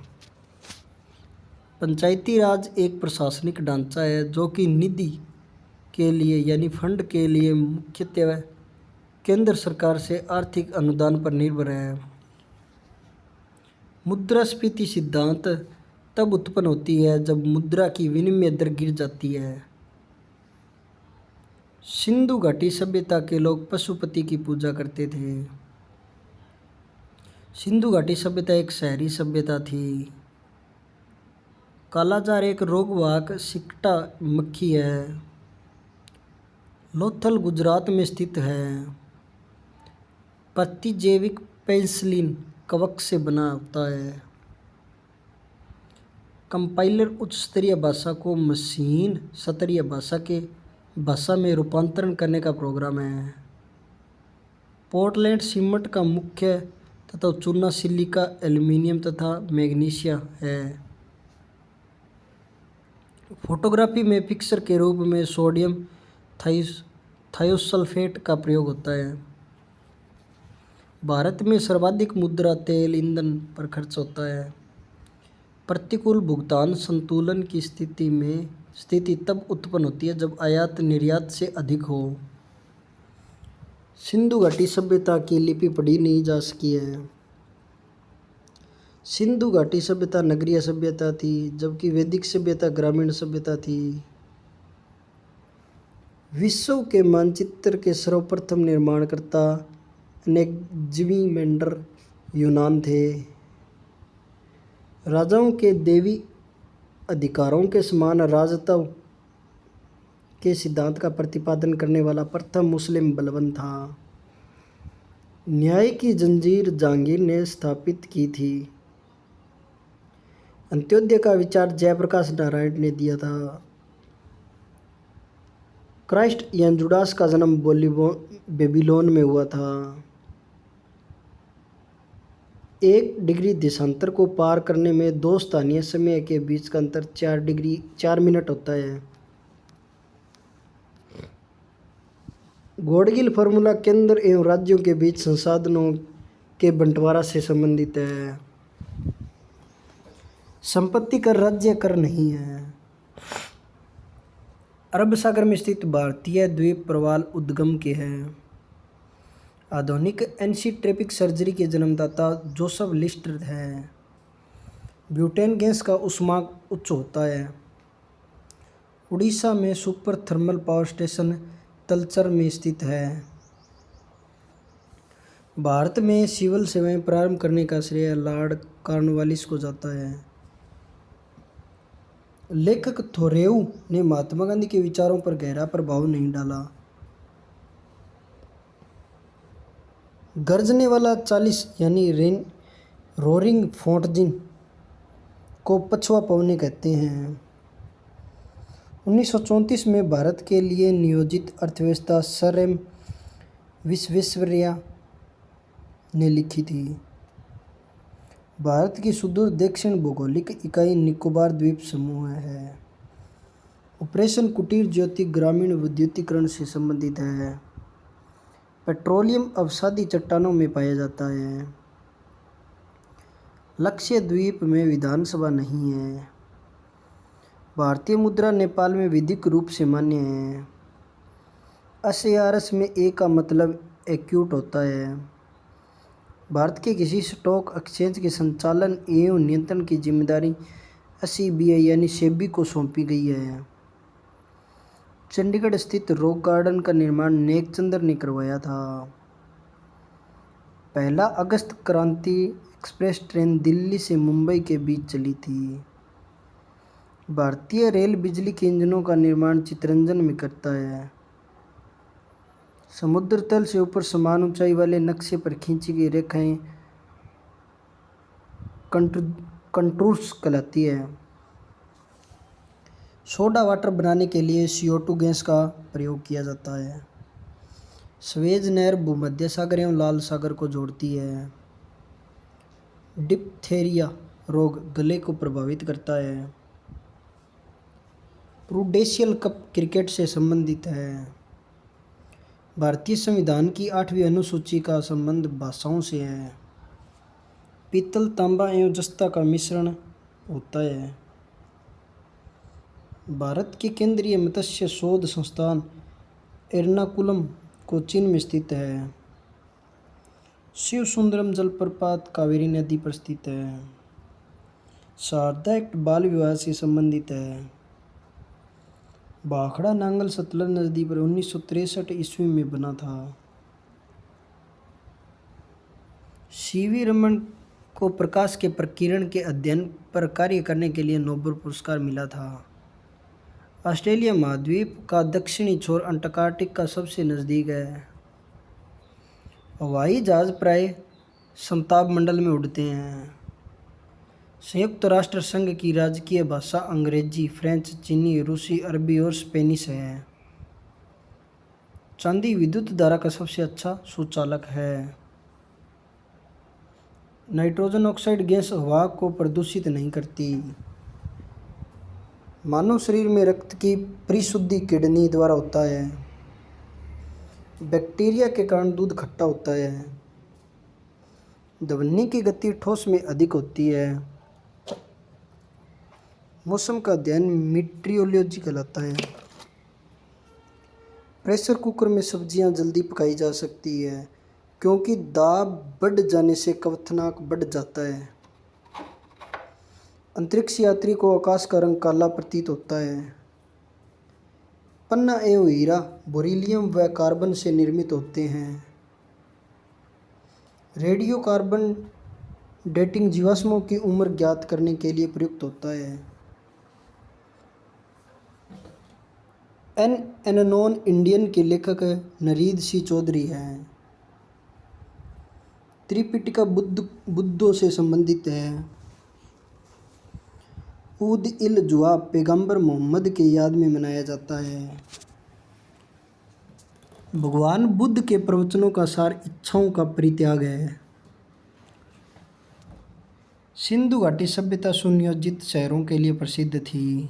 पंचायती राज एक प्रशासनिक ढांचा है जो कि निधि के लिए यानी फंड के लिए मुख्यतः केंद्र सरकार से आर्थिक अनुदान पर निर्भर है। मुद्रास्फीति सिद्धांत तब उत्पन्न होती है जब मुद्रा की विनिमय दर गिर जाती है। सिंधु घाटी सभ्यता के लोग पशुपति की पूजा करते थे। सिंधु घाटी सभ्यता एक शहरी सभ्यता थी। कालाजार एक रोगवाहक सिकटा मक्खी है। लोथल गुजरात में स्थित है। प्रतिजैविक पेनिसिलिन कवक से बना होता है। कंपाइलर उच्च स्तरीय भाषा को मशीन स्तरीय भाषा में रूपांतरण करने का प्रोग्राम है। पोर्टलैंड सीमेंट का मुख्य तथा चूना सिलिका एल्यूमीनियम तथा मैग्नीशिया है। फोटोग्राफी में पिक्चर के रूप में सोडियम थायोसल्फेट का प्रयोग होता है। भारत में सर्वाधिक मुद्रा तेल ईंधन पर खर्च होता है। प्रतिकूल भुगतान संतुलन की स्थिति तब उत्पन्न होती है जब आयात निर्यात से अधिक हो। सिंधु घाटी सभ्यता की लिपि पढ़ी नहीं जा सकी है। सिंधु घाटी सभ्यता नगरीय सभ्यता थी, जबकि वैदिक सभ्यता ग्रामीण सभ्यता थी। विश्व के मानचित्र के सर्वप्रथम निर्माणकर्ता एनेक्ज़िमेंडर यूनान थे। राजाओं के दैवी अधिकारों के समान राजत्व के सिद्धांत का प्रतिपादन करने वाला प्रथम मुस्लिम बलबन था। न्याय की जंजीर जहांगीर ने स्थापित की थी। अंत्योदय का विचार जयप्रकाश नारायण ने दिया था। क्राइस्ट या जुडास का जन्म बेबीलोन में हुआ था। 1 डिग्री देशांतर को पार करने में 2 स्थानीय समय के बीच का अंतर 4 मिनट होता है। गॉडगिल फार्मूला केंद्र एवं राज्यों के बीच संसाधनों के बंटवारा से संबंधित है। संपत्ति कर राज्य कर नहीं है। अरब सागर में स्थित भारतीय द्वीप प्रवाल उद्गम के हैं। आधुनिक एंटीट्रेपिक सर्जरी के जन्मदाता जोसेफ लिस्टर हैं। ब्यूटेन गैस का ऊष्मांक उच्च होता है। उड़ीसा में super thermal power station Talcher में स्थित है। भारत में सिविल सेवाएं प्रारंभ करने का श्रेय लॉर्ड कॉर्नवालिस को जाता है। लेखक थोरेउ ने महात्मा गांधी के विचारों पर गहरा प्रभाव नहीं डाला। गरजने वाला 40 यानी रोरिंग फोर्टिन को पछुआ पवने कहते हैं। 1934 में भारत के लिए नियोजित अर्थव्यवस्था सर एम विश्वेश्वरैया ने लिखी थी। भारत की सुदूर दक्षिण भौगोलिक इकाई निकोबार द्वीप समूह है। ऑपरेशन कुटीर ज्योति ग्रामीण विद्युतीकरण से संबंधित है। पेट्रोलियम अवसादी चट्टानों में पाया जाता है। लक्षद्वीप में विधानसभा नहीं है। भारतीय मुद्रा नेपाल में विधिक रूप से मान्य है। एसएआरएस में ए का मतलब एक्यूट होता है। भारत के किसी स्टॉक एक्सचेंज के संचालन एवं नियंत्रण की जिम्मेदारी एसईबीआई यानी सेबी को सौंपी गई है। चंडीगढ़ स्थित रॉक गार्डन का निर्माण नेकचंद्र ने करवाया था। 1 अगस्त क्रांति एक्सप्रेस ट्रेन दिल्ली से मुंबई के बीच चली थी। भारतीय रेल बिजली के इंजनों का निर्माण चितरंजन में करता है। समुद्र तल से ऊपर समान ऊंचाई वाले नक्शे पर खींची गई रेखाएं कंटूर्स कहलाती है। सोडा वाटर बनाने के लिए CO2 गैस का प्रयोग किया जाता है। स्वेज नहर भूमध्य सागर एवं लाल सागर को जोड़ती है। डिप्थेरिया रोग गले को प्रभावित करता है। प्रूडेंशियल कप क्रिकेट से संबंधित है। भारतीय संविधान की 8वीं अनुसूची का संबंध भाषाओं से है। पीतल, तांबा एवं जस्ता का मिश्रण होता है। भारत के केंद्रीय मत्स्य शोध संस्थान एर्नाकुलम कोचीन में स्थित है। शिवसुंदरम जलप्रपात कावेरी नदी पर स्थित है। शारदा एक्ट बाल विवाह से संबंधित है। भाखड़ा नांगल सतलज नदी पर 1963 ईस्वी में बना था। सीवी रमन को प्रकाश के प्रकीर्णन के अध्ययन पर कार्य करने के लिए नोबेल पुरस्कार मिला था। ऑस्ट्रेलिया महाद्वीप का दक्षिणी छोर अंटार्कटिक का सबसे नज़दीक है। हवाई जहाज प्राय समताप मंडल में उड़ते हैं। संयुक्त राष्ट्र संघ की राजकीय भाषा अंग्रेजी, फ्रेंच, चीनी, रूसी, अरबी और स्पेनिश है। चांदी विद्युत धारा का सबसे अच्छा सुचालक है। नाइट्रोजन ऑक्साइड गैस हवा को प्रदूषित नहीं करती। मानव शरीर में रक्त की परिशुद्धि किडनी द्वारा होता है। बैक्टीरिया के कारण दूध खट्टा होता है। ध्वनि की गति ठोस में अधिक होती है। मौसम का अध्ययन मीट्रियोलॉजी कहलाता है। प्रेशर कुकर में सब्जियां जल्दी पकाई जा सकती है क्योंकि दाब बढ़ जाने से क्वथनांक बढ़ जाता है। अंतरिक्ष यात्री को आकाश का रंग काला प्रतीत होता है। पन्ना एवं हीरा बेरिलियम व कार्बन से निर्मित होते हैं। रेडियो कार्बन डेटिंग जीवाश्मों की उम्र ज्ञात करने के लिए प्रयुक्त होता है। एन अननोन इंडियन के लेखक नरीद सी चौधरी हैं। त्रिपिटका बुद्धों से संबंधित है। ऊद इल जुहा पैगंबर मोहम्मद के याद में मनाया जाता है। भगवान बुद्ध के प्रवचनों का सार इच्छाओं का परित्याग है। सिंधु घाटी सभ्यता सुनियोजित शहरों के लिए प्रसिद्ध थी।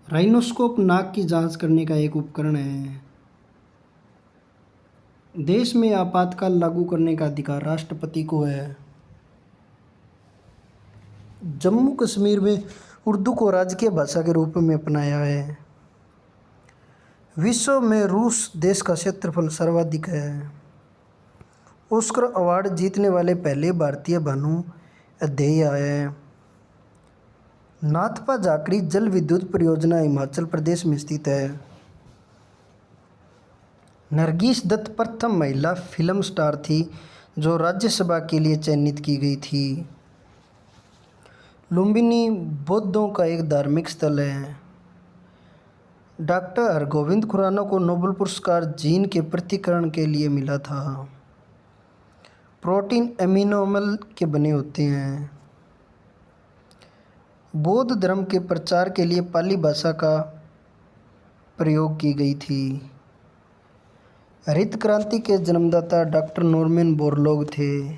राइनोस्कोप नाक की जांच करने का एक उपकरण है। देश में आपातकाल लागू करने का अधिकार राष्ट्रपति को है। जम्मू कश्मीर में उर्दू को राजकीय भाषा के रूप में अपनाया है। विश्व में रूस देश का क्षेत्रफल सर्वाधिक है। ऑस्कर अवार्ड जीतने वाले पहले भारतीय भानु अध्यय है। नाथपा झाकड़ी जल विद्युत परियोजना हिमाचल प्रदेश में स्थित है। नरगिस दत्त प्रथम महिला फिल्म स्टार थी जो राज्यसभा के लिए चयनित की गई थी। लुम्बिनी बौद्धों का एक धार्मिक स्थल है। डॉक्टर हरगोविंद खुराना को नोबेल पुरस्कार जीन के पृथक्करण के लिए मिला था। प्रोटीन अमीनो अम्ल के बने होते हैं। बौद्ध धर्म के प्रचार के लिए पाली भाषा का प्रयोग की गई थी। हरित क्रांति के जन्मदाता डॉक्टर नॉर्मन बोरलॉग थे।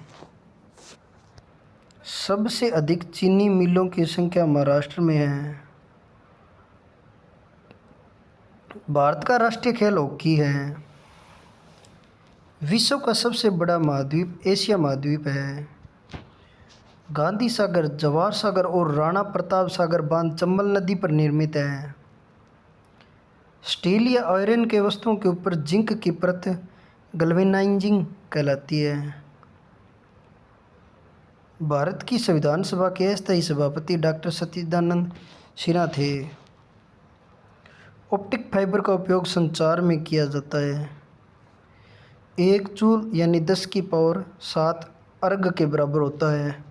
सबसे अधिक चीनी मिलों की संख्या महाराष्ट्र में है। भारत का राष्ट्रीय खेल हॉकी है। विश्व का सबसे बड़ा महाद्वीप एशिया महाद्वीप है। गांधी सागर, जवाहर सागर और राणा प्रताप सागर बांध चंबल नदी पर निर्मित है। स्टील या आयरन के वस्तुओं के ऊपर जिंक की परत गैल्वेनाइजिंग कहलाती है। भारत की संविधान सभा के अस्थायी सभापति डॉक्टर सच्चिदानंद सिन्हा थे। ऑप्टिक फाइबर का उपयोग संचार में किया जाता है। एक जूल यानी 10 की पावर 7 अर्ग के बराबर होता है।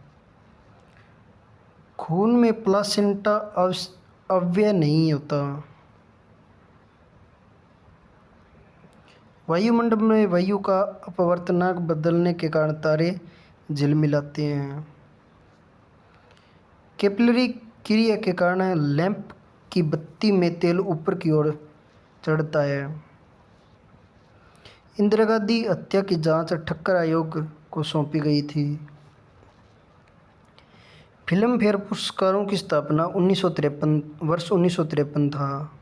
खून में प्लासेंटा अव्यय नहीं होता। वायुमंडल में वायु का अपवर्तनांक बदलने के कारण तारे झिलमिलाते हैं। कैपिलरी क्रिया के कारण लैंप की बत्ती में तेल ऊपर की ओर चढ़ता है। इंदिरा गांधी हत्या की जांच ठक्कर आयोग को सौंपी गई थी। फिल्म फेयर पुरस्कारों की स्थापना वर्ष 1953 था।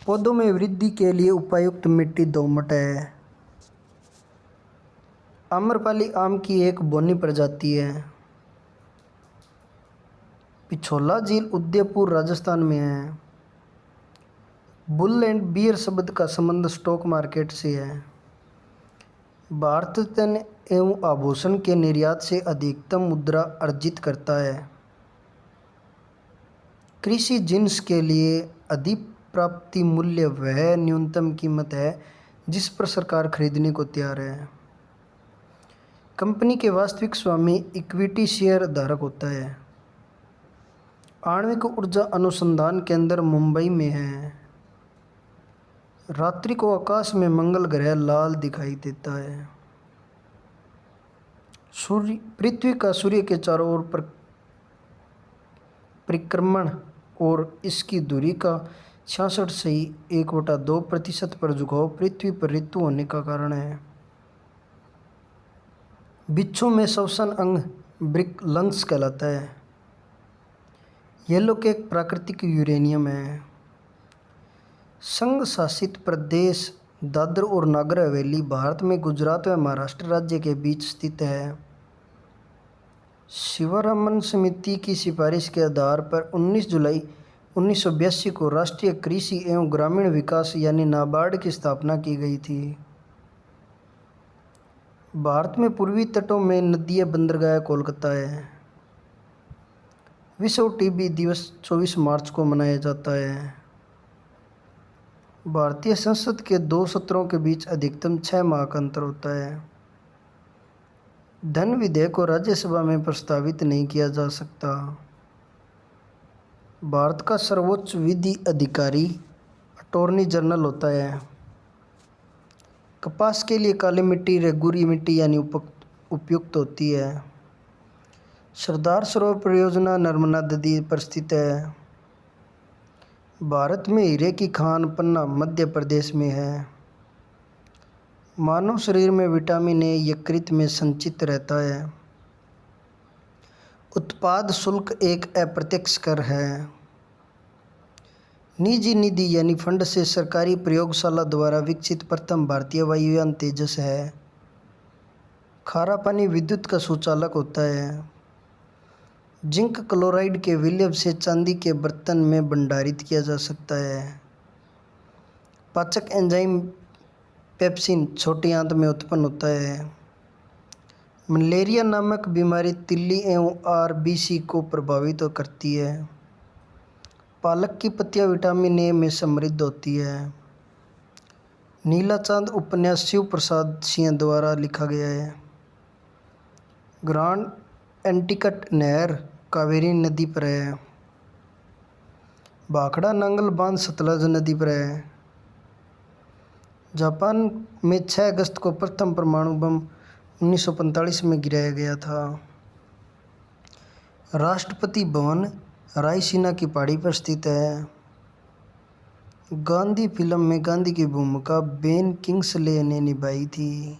पौधों में वृद्धि के लिए उपयुक्त मिट्टी दोमट है। आम्रपाली आम की एक बोनी प्रजाति है। पिछोला झील उदयपुर राजस्थान में है। बुल एंड बियर शब्द का संबंध स्टॉक मार्केट से है। भारत तैल एवं आभूषण के निर्यात से अधिकतम मुद्रा अर्जित करता है। कृषि जिन्स के लिए अधिप्राप्ति मूल्य वह न्यूनतम कीमत है जिस पर सरकार खरीदने को तैयार है। कंपनी के वास्तविक स्वामी इक्विटी शेयर धारक होता है। आणविक ऊर्जा अनुसंधान केंद्र मुंबई में है। रात्रि को आकाश में मंगल ग्रह लाल दिखाई देता है। पृथ्वी का सूर्य के चारों ओर परिक्रमण और इसकी दूरी का 66.1/2% पर झुकाव पृथ्वी पर ऋतु होने का कारण है। बिच्छू में श्वसन अंग ब्रिक लंग्स कहलाता है। येलो केक प्राकृतिक यूरेनियम है। संघ शासित प्रदेश दादर और नागर हवेली भारत में गुजरात व महाराष्ट्र राज्य के बीच स्थित है। शिवरामन समिति की सिफारिश के आधार पर 19 जुलाई 1982 को राष्ट्रीय कृषि एवं ग्रामीण विकास यानी नाबार्ड की स्थापना की गई थी। भारत में पूर्वी तटों में नदियाँ बंदरगाह कोलकाता है। विश्व टीबी दिवस 24 मार्च को मनाया जाता है। भारतीय संसद के 2 सत्रों के बीच अधिकतम 6 माह का अंतर होता है। धन विधेयक को राज्यसभा में प्रस्तावित नहीं किया जा सकता। भारत का सर्वोच्च विधि अधिकारी अटॉर्नी जनरल होता है। कपास के लिए काली मिट्टी रेगुरी मिट्टी यानी उपयुक्त होती है। सरदार सरोवर परियोजना नर्मदा नदी पर स्थित है। भारत में हीरे की खान पन्ना मध्य प्रदेश में है। मानव शरीर में विटामिन ए यकृत में संचित रहता है। उत्पाद शुल्क एक अप्रत्यक्ष कर है। निजी निधि यानी फंड से सरकारी प्रयोगशाला द्वारा विकसित प्रथम भारतीय वायुयान तेजस है। खारा पानी विद्युत का सुचालक होता है। जिंक क्लोराइड के विलय से चांदी के बर्तन में भंडारित किया जा सकता है। पाचक एंजाइम पेप्सिन छोटी आंत में उत्पन्न होता है। मलेरिया नामक बीमारी तिल्ली एवं आरबीसी को प्रभावित करती है। पालक की पत्तियां विटामिन ए में समृद्ध होती है। नीला चांद उपन्यास शिव प्रसाद सिंह द्वारा लिखा गया है। ग्रांड एंटिकट नहर कावेरी नदी पर है। भाखड़ा नांगल बांध सतलज नदी पर है। जापान में 6 अगस्त को प्रथम परमाणु बम 1945 में गिराया गया था। राष्ट्रपति भवन रायसीना की पहाड़ी पर स्थित है। गांधी फिल्म में गांधी की भूमिका बेन किंग्सले ने निभाई थी।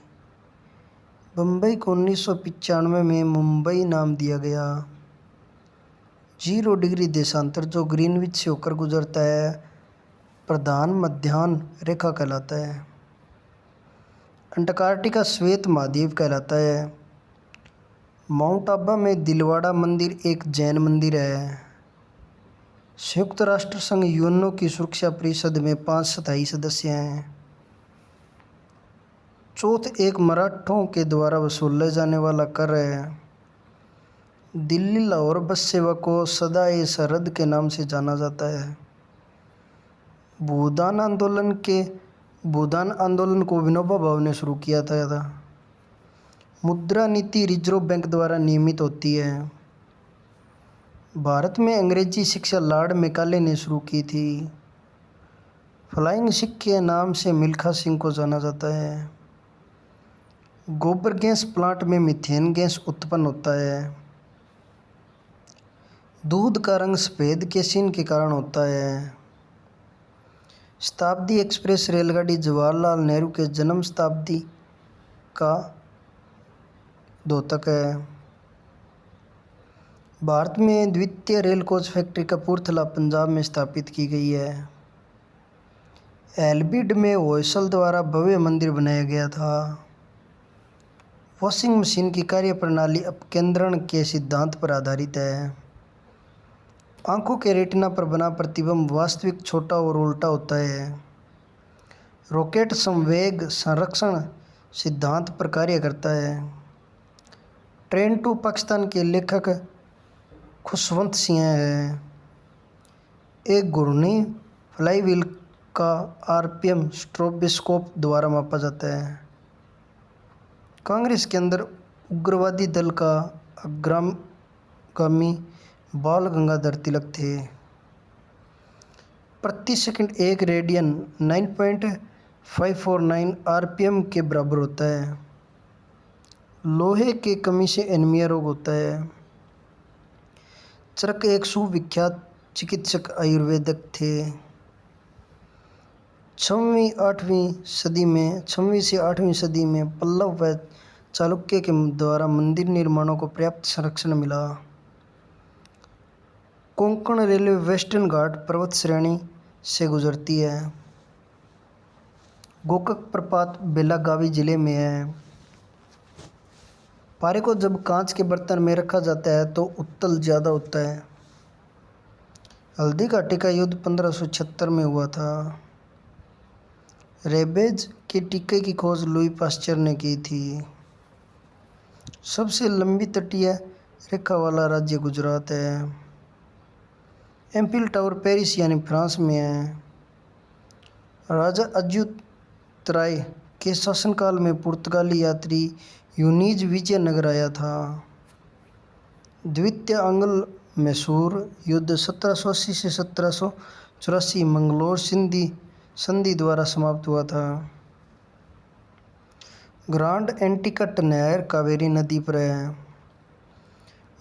बम्बई को 1995 में मुंबई नाम दिया गया। 0 डिग्री देशांतर जो ग्रीनविच से होकर गुजरता है प्रधान मध्याह्न रेखा कहलाता है। अंटार्कटिका श्वेत महाद्वीप कहलाता है। माउंट आबा में दिलवाड़ा मंदिर एक जैन मंदिर है। संयुक्त राष्ट्र संघ यूएनओ की सुरक्षा परिषद में 5 स्थायी सदस्य हैं। चौथ एक मराठों के द्वारा वसूले जाने वाला कर है। दिल्ली लाहौर बस सेवा को सदा-ए सरहद के नाम से जाना जाता है। भूदान आंदोलन को विनोबा भावे ने शुरू किया था। मुद्रा नीति रिजर्व बैंक द्वारा नियमित होती है। भारत में अंग्रेजी शिक्षा लॉर्ड मैकाले ने शुरू की थी। फ्लाइंग सिख के नाम से मिल्खा सिंह को जाना जाता है। गोबर गैस प्लांट में मीथेन गैस उत्पन्न होता है। दूध का रंग सफ़ेद केसिन के कारण होता है। शताब्दी एक्सप्रेस रेलगाड़ी जवाहरलाल नेहरू के जन्म शताब्दी का द्योतक है। भारत में द्वितीय rail coach factory Kapurthala Punjab में स्थापित की गई है। एल्बिड में होयसल द्वारा भव्य मंदिर बनाया गया था। वॉशिंग मशीन की कार्यप्रणाली अपकेंद्रण के सिद्धांत पर आधारित है। आंखों के रेटिना पर बना प्रतिबिंब वास्तविक छोटा और उल्टा होता है। रॉकेट संवेग संरक्षण सिद्धांत पर कार्य करता है। ट्रेन टू पाकिस्तान के लेखक खुशवंत सिंह है। एक घूर्णी फ्लाईव्हील का आरपीएम स्ट्रोबोस्कोप द्वारा मापा जाता है। कांग्रेस के अंदर उग्रवादी दल का अग्रगामी बाल गंगाधर तिलक थे। प्रति सेकंड एक रेडियन 9.549 आरपीएम के बराबर होता है। लोहे के कमी से एनीमिया रोग होता है। चरक एक सुविख्यात चिकित्सक आयुर्वेदक थे। 6वीं से 8वीं सदी में पल्लव व चालुक्य के द्वारा मंदिर निर्माणों को पर्याप्त संरक्षण मिला। कोंकण रेलवे वेस्टर्न घाट पर्वत श्रेणी से गुजरती है। गोकक प्रपात बेलागावी जिले में है। पारे को जब कांच के बर्तन में रखा जाता है तो उत्तल ज़्यादा होता है। हल्दी घाटी का युद्ध 1576 में हुआ था। रेबेज के टीके की खोज लुई पास्चर ने की थी। सबसे लंबी तटीय रेखा वाला राज्य गुजरात है। एम्फिल टावर पेरिस यानी फ्रांस में है। राजा अज्जुतराय के शासनकाल में पुर्तगाली यात्री यूनीज विजयनगर आया था। द्वितीय आंग्ल मैसूर युद्ध 1780 से 1784 मंगलोर संधि द्वारा समाप्त हुआ था। ग्रांड एंटिकट नहर कावेरी नदी पर है।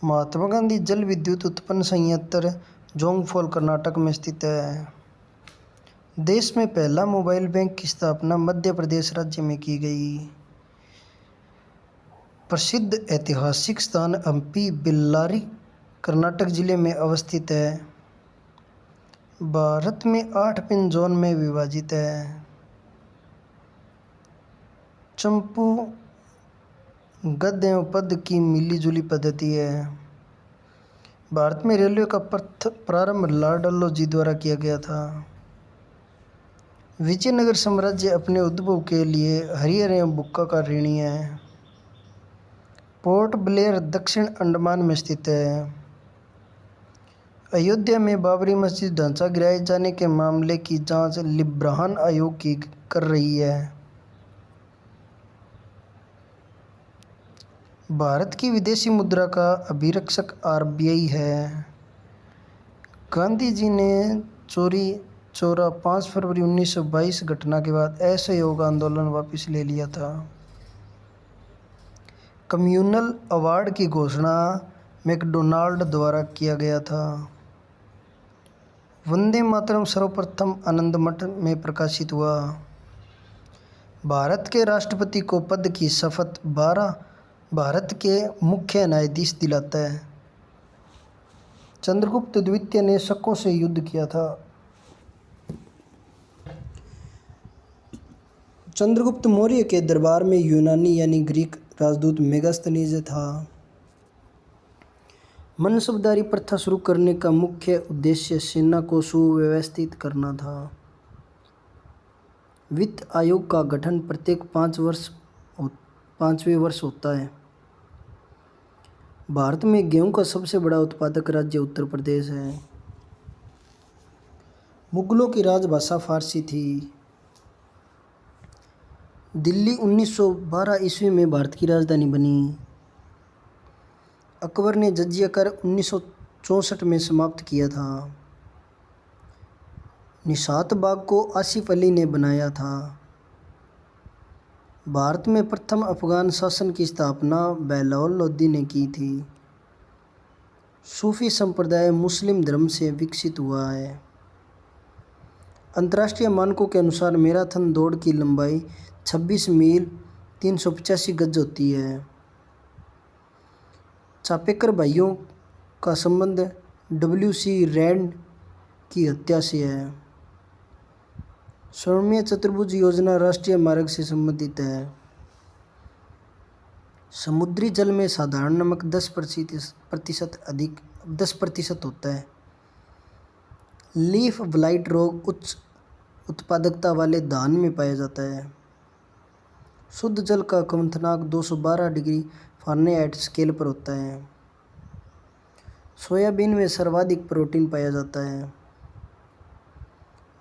महात्मा गांधी जल विद्युत उत्पन्न संयंत्र जोंगफॉल कर्नाटक में स्थित है। देश में पहला मोबाइल बैंक की स्थापना मध्य प्रदेश राज्य में की गई। प्रसिद्ध ऐतिहासिक स्थान हम्पी बेल्लारी कर्नाटक जिले में अवस्थित है। भारत में 8 पिन जोन में विभाजित है। चंपू गद्य एवं पद की मिलीजुली पद्धति है। भारत में रेलवे का प्रारंभ लॉर्ड डलहौजी द्वारा किया गया था। विजयनगर साम्राज्य अपने उद्भव के लिए हरिहर एवं बुक्का का ऋणी है। पोर्ट ब्लेयर दक्षिण अंडमान में स्थित है। अयोध्या में बाबरी मस्जिद ढांचा गिराए जाने के मामले की जांच लिब्राहन आयोग की कर रही है। भारत की विदेशी मुद्रा का अभिरक्षक आरबीआई है। गांधी जी ने चौरा 5 फरवरी 1922 घटना के बाद असहयोग आंदोलन वापस ले लिया था। कम्युनल अवार्ड की घोषणा मैकडोनाल्ड द्वारा किया गया था। वंदे मातरम सर्वप्रथम आनंद मठ में प्रकाशित हुआ। भारत के राष्ट्रपति को पद की शपथ भारत के मुख्य न्यायाधीश दिलाता है। चंद्रगुप्त द्वितीय ने शकों से युद्ध किया था। चंद्रगुप्त मौर्य के दरबार में यूनानी यानी ग्रीक राजदूत मेगास्थनीज था। मनसबदारी प्रथा शुरू करने का मुख्य उद्देश्य सेना को सुव्यवस्थित करना था। वित्त आयोग का गठन प्रत्येक 5वें वर्ष होता है। भारत में गेहूं का सबसे बड़ा उत्पादक राज्य उत्तर प्रदेश है। मुगलों की राजभाषा फारसी थी। दिल्ली 1912 ईस्वी में भारत की राजधानी बनी। अकबर ने जजिया कर 1964 में समाप्त किया था। निशात बाग को आसिफ अली ने बनाया था। भारत में प्रथम अफगान शासन की स्थापना बेलाउल लोदी ने की थी। सूफी संप्रदाय मुस्लिम धर्म से विकसित हुआ है। अंतर्राष्ट्रीय मानकों के अनुसार मैराथन दौड़ की लंबाई 26 मील 385 गज होती है। चापेकर भाइयों का संबंध डब्ल्यू.सी. रैंड की हत्या से है। स्वर्णीय चतुर्भुज योजना राष्ट्रीय मार्ग से संबंधित है। समुद्री जल में साधारण नमक 10% होता है। लीफ ब्लाइट रोग उच्च उत्पादकता वाले धान में पाया जाता है। शुद्ध जल का क्वथनांक 212 डिग्री फ़ारेनहाइट स्केल पर होता है। सोयाबीन में सर्वाधिक प्रोटीन पाया जाता है।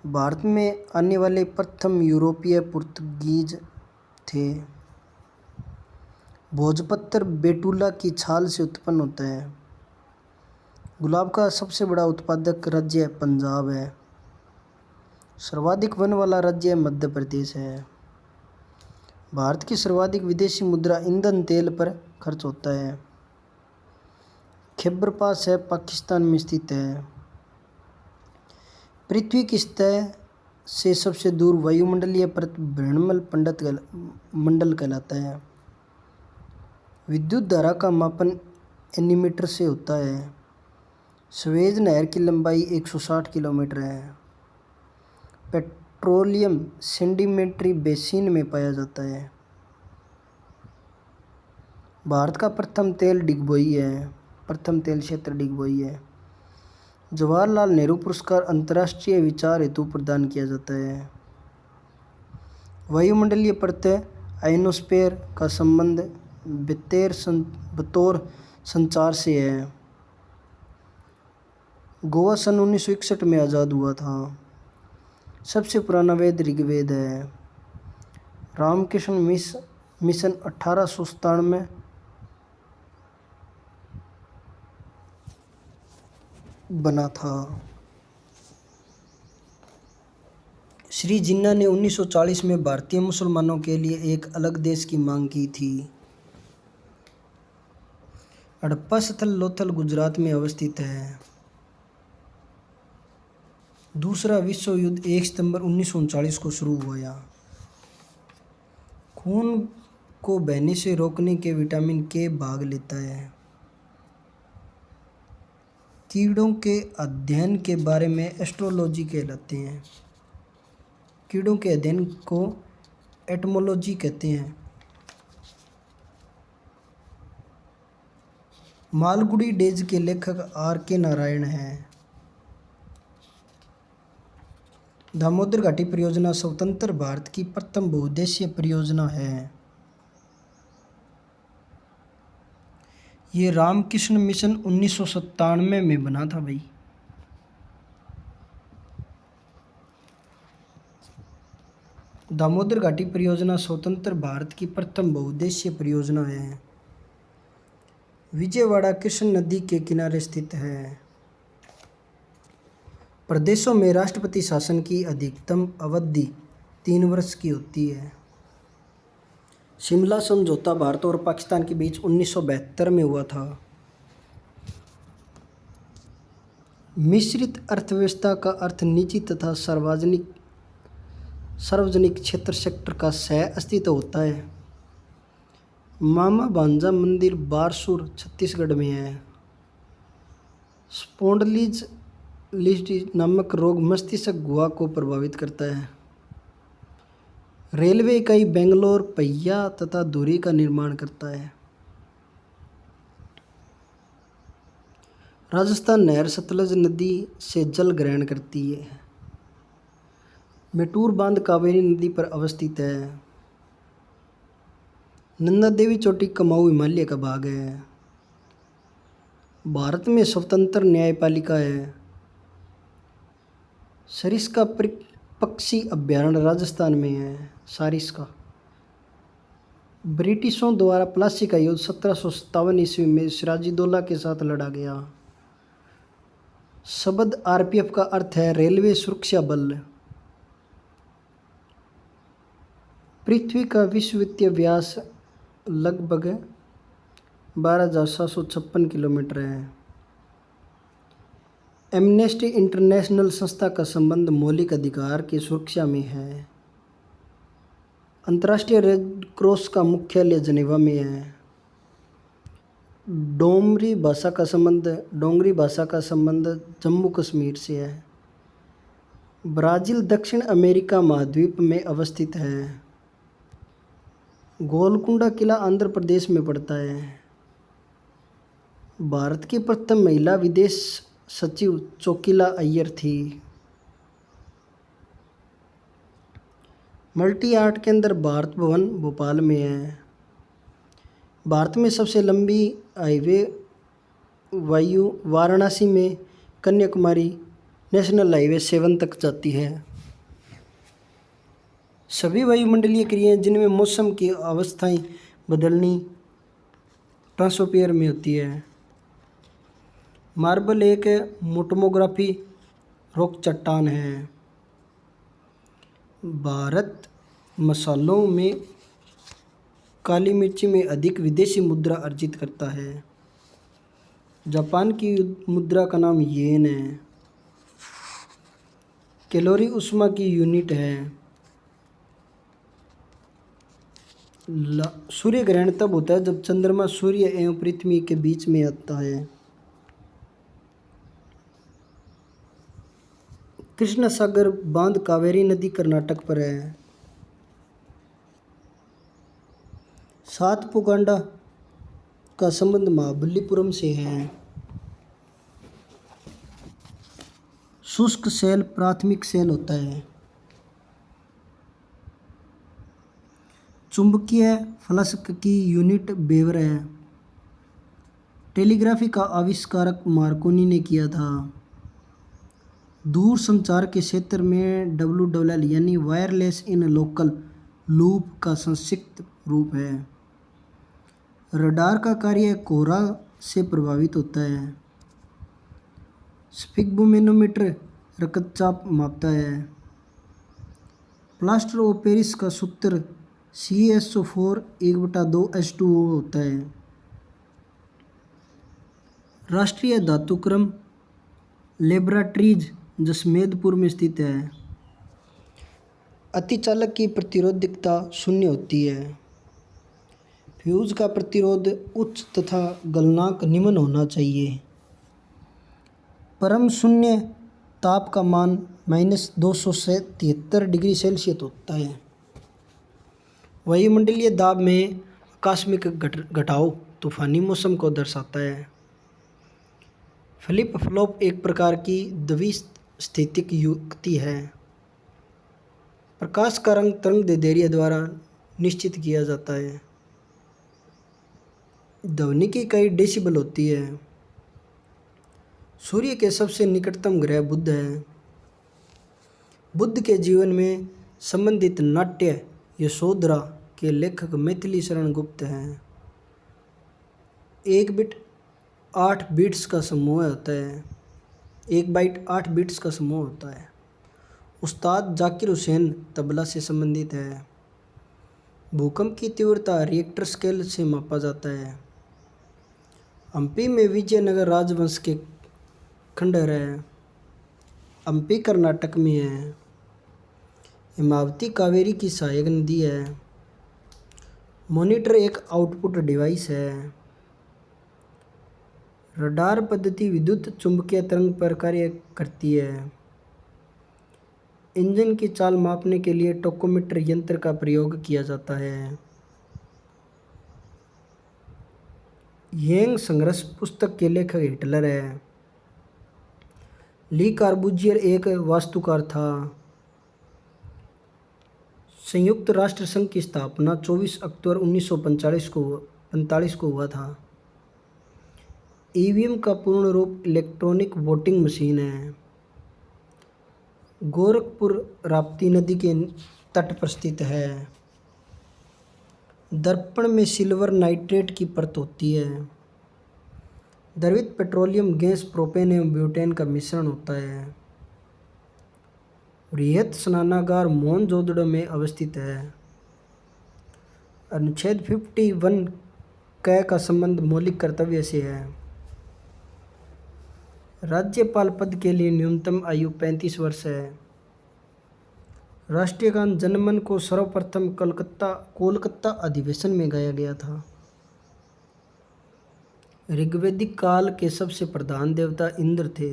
भारत में आने वाले प्रथम यूरोपीय पुर्तगीज थे। भोजपत्र बेटुला की छाल से उत्पन्न होता है। गुलाब का सबसे बड़ा उत्पादक राज्य पंजाब है। सर्वाधिक वन वाला राज्य मध्य प्रदेश है। भारत की सर्वाधिक विदेशी मुद्रा ईंधन तेल पर खर्च होता है। खैबर पास है पाकिस्तान में स्थित है। पृथ्वी की सतह से सबसे दूर वायुमंडलीय परत ब्रह्मंडल मंडल कहलाता है। विद्युत धारा का मापन एनीमीटर से होता है। स्वेज नहर की लंबाई 160 किलोमीटर है। पेट्रोलियम सेडिमेंट्री बेसिन में पाया जाता है। भारत का प्रथम तेल क्षेत्र डिगबोई है। जवाहरलाल नेहरू पुरस्कार अंतर्राष्ट्रीय विचार हेतु प्रदान किया जाता है। वायुमंडलीय परत आयनोस्फीयर का संबंध बतौर संचार से है। गोवा सन 1961 में आज़ाद हुआ था। सबसे पुराना वेद ऋग्वेद है। रामकृष्ण मिशन 1897 बना था। श्री जिन्ना ने 1940 में भारतीय मुसलमानों के लिए एक अलग देश की मांग की थी। हड़प्पा स्थल लोथल गुजरात में अवस्थित है। दूसरा विश्व युद्ध 1 सितंबर 1939 को शुरू हुआ। खून को बहने से रोकने के विटामिन के भाग लेता है। कीड़ों के अध्ययन के बारे में एस्ट्रोलॉजी कहलाते हैं। कीड़ों के अध्ययन को एटमोलॉजी कहते हैं। मालगुडी डेज के लेखक R.K. नारायण हैं। दामोदर घाटी परियोजना स्वतंत्र भारत की प्रथम बहुउद्देशीय परियोजना है। ये रामकृष्ण मिशन 1997 में बना था भाई। दामोदर घाटी परियोजना स्वतंत्र भारत की प्रथम बहुउद्देशीय परियोजना है। विजयवाड़ा कृष्ण नदी के किनारे स्थित है। प्रदेशों में राष्ट्रपति शासन की अधिकतम अवधि 3 वर्ष की होती है। शिमला समझौता भारत और पाकिस्तान के बीच 1972 में हुआ था। मिश्रित अर्थव्यवस्था का अर्थ निजी तथा सार्वजनिक क्षेत्र सेक्टर का सह अस्तित्व होता है। मामा भांजा मंदिर बारसूर छत्तीसगढ़ में है। स्पॉन्डिलोलिटिस नामक रोग मस्तिष्क गुहा को प्रभावित करता है। रेलवे इकाई बेंगलोर पहिया तथा धुरी का निर्माण करता है। राजस्थान नहर सतलज नदी से जल ग्रहण करती है। मेटूर बांध कावेरी नदी पर अवस्थित है। नंदा देवी चोटी कुमाऊं हिमालय का भाग है। भारत में स्वतंत्र न्यायपालिका है। सरिस्का पक्षी अभ्यारण्य राजस्थान में है। सारिस्का ब्रिटिशों द्वारा प्लासी का युद्ध 1757 ईस्वी में सिराजुद्दौला के साथ लड़ा गया। शब्द RPF का अर्थ है रेलवे सुरक्षा बल। पृथ्वी का विषुवतीय व्यास लगभग 12,756 किलोमीटर है। एमनेस्टी इंटरनेशनल संस्था का संबंध मौलिक अधिकार की सुरक्षा में है। अंतर्राष्ट्रीय रेड क्रॉस का मुख्यालय जनेवा में है। डोगरी भाषा का संबंध जम्मू कश्मीर से है। ब्राज़ील दक्षिण अमेरिका महाद्वीप में अवस्थित है। गोलकुंडा किला आंध्र प्रदेश में पड़ता है। भारत की प्रथम महिला विदेश सचिव चोकिला अय्यर थी। मल्टी आर्ट केंद्र भारत भवन भोपाल में है। भारत में सबसे लंबी हाईवे वाराणसी में कन्याकुमारी नेशनल हाईवे 7 तक जाती है। सभी वायुमंडलीय क्रियाएं जिनमें मौसम की अवस्थाएं बदलनी ट्रांसोस्फीयर में होती है। मार्बल एक मोटोमोग्राफी रॉक चट्टान है। भारत मसालों में काली मिर्ची में अधिक विदेशी मुद्रा अर्जित करता है। जापान की मुद्रा का नाम येन है। कैलोरी ऊष्मा की यूनिट है। सूर्य ग्रहण तब होता है जब चंद्रमा सूर्य एवं पृथ्वी के बीच में आता है। कृष्ण सागर बांध कावेरी नदी कर्नाटक पर है। सातपुगांडा का संबंध महाबलीपुरम से है। शुष्क सेल प्राथमिक सेल होता है। चुंबकीय फ्लक्स की यूनिट वेबर है। टेलीग्राफी का आविष्कारक मार्कोनी ने किया था। दूर संचार के क्षेत्र में WLL यानी वायरलेस इन लोकल लूप का संक्षिप्त रूप है। रडार का कार्य कोहरा से प्रभावित होता है। स्फिग्मोमेनोमीटर रक्तचाप मापता है। प्लास्टर ऑफ पेरिस का सूत्र CaSO4 1/2 H2O होता है। राष्ट्रीय धातुक्रम लेबोरेटरीज जसमेदपुर में स्थित है। अतिचालक की प्रतिरोधकता 0 होती है। फ्यूज का प्रतिरोध उच्च तथा गलनांक निम्न होना चाहिए। परम शून्य ताप का मान -200 से 73 डिग्री सेल्सियस होता है। वायुमंडलीय दाब में आकस्मिक घटाव तूफानी मौसम को दर्शाता है। फ्लिप फ्लॉप एक प्रकार की द्विस्थितिक युक्ति है। प्रकाश का रंग तरंगदैर्ध्य द्वारा निश्चित किया जाता है। ध्वनि की इकाई डेसिबल होती है। सूर्य के सबसे निकटतम ग्रह बुध है। बुद्ध के जीवन में संबंधित नाट्य यशोधरा के लेखक मैथिली शरण गुप्त हैं। एक बिट 8 बिट्स का समूह होता है। 1 बाइट 8 बिट्स का समूह होता है। उस्ताद जाकिर हुसैन तबला से संबंधित है। भूकंप की तीव्रता रिएक्टर स्केल से मापा जाता है। हम्पी में विजयनगर राजवंश के खंडहर है। हम्पी कर्नाटक में है। हिमावती कावेरी की सहायक नदी है। मॉनिटर एक आउटपुट डिवाइस है। रडार पद्धति विद्युत चुंबकीय तरंग पर कार्य करती है। इंजन की चाल मापने के लिए टोकोमीटर यंत्र का प्रयोग किया जाता है। येंग संघर्ष पुस्तक के लेखक हिटलर है। ली कार्बूजियर एक वास्तुकार था। संयुक्त राष्ट्र संघ की स्थापना 24 अक्टूबर 1945 को हुआ था। ईवीएम का पूर्ण रूप इलेक्ट्रॉनिक वोटिंग मशीन है। गोरखपुर राप्ती नदी के तट पर स्थित है। दर्पण में सिल्वर नाइट्रेट की परत होती है। द्रवित पेट्रोलियम गैस प्रोपेन एवं ब्यूटेन का मिश्रण होता है। बृहत स्नानागार मोहनजोदड़ो में अवस्थित है। अनुच्छेद 51 क का संबंध मौलिक कर्तव्य से है। राज्यपाल पद के लिए न्यूनतम आयु 35 वर्ष है। राष्ट्रीय गान जनमन को सर्वप्रथम कोलकाता अधिवेशन में गाया गया था। ऋग्वैदिक काल के सबसे प्रधान देवता इंद्र थे।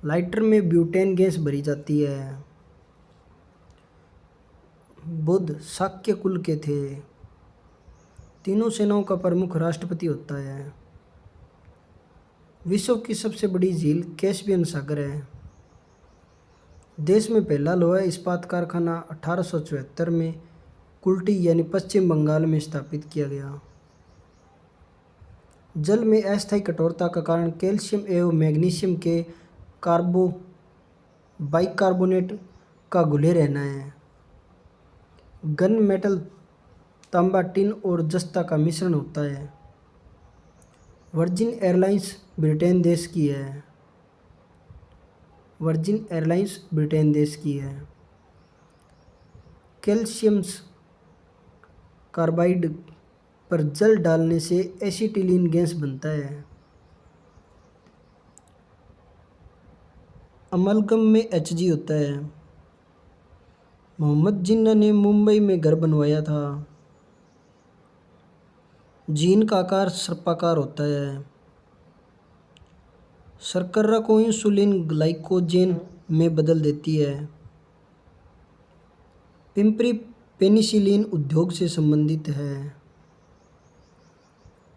लाइटर में ब्यूटेन गैस भरी जाती है। बुद्ध शाक्य कुल के थे। तीनों सेनाओं का प्रमुख राष्ट्रपति होता है। विश्व की सबसे बड़ी झील कैस्पियन सागर है। देश में पहला लोहा इस्पात कारखाना 1874 में कुल्टी यानी पश्चिम बंगाल में स्थापित किया गया। जल में अस्थायी कठोरता का कारण कैल्शियम एवं मैग्नीशियम के बाइकार्बोनेट का घुले रहना है। गन मेटल तांबा टिन और जस्ता का मिश्रण होता है। वर्जिन एयरलाइंस ब्रिटेन देश की है। वर्जिन एयरलाइंस ब्रिटेन देश की है। कैल्शियम कार्बाइड पर जल डालने से एसिटिलीन गैस बनता है। अमलगम में Hg होता है। मोहम्मद जिन्ना ने मुंबई में घर बनवाया था। जीन का आकार सर्पाकार होता है। शर्करा को इंसुलिन ग्लाइकोजेन में बदल देती है। पिंपरी पेनिसिलिन उद्योग से संबंधित है।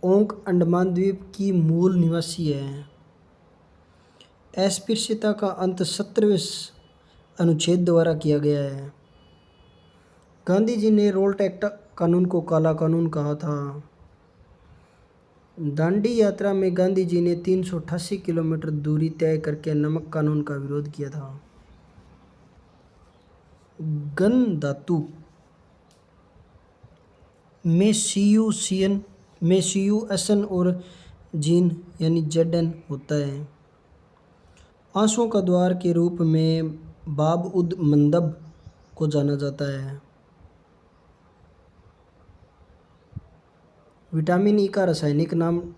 ओंक अंडमान द्वीप की मूल निवासी है। अस्पृश्यता का अंत 17वें अनुच्छेद द्वारा किया गया है। गांधी जी ने रोल्ट एक्ट कानून को काला कानून कहा था। दांडी यात्रा में गांधी जी ने 388 किलोमीटर दूरी तय करके नमक कानून का विरोध किया था। गन धातु में CuSN और जीन यानी Zn होता है। आंसुओं का द्वार के रूप में बाब उद मंदब को जाना जाता है। विटामिन ई का रासायनिक नाम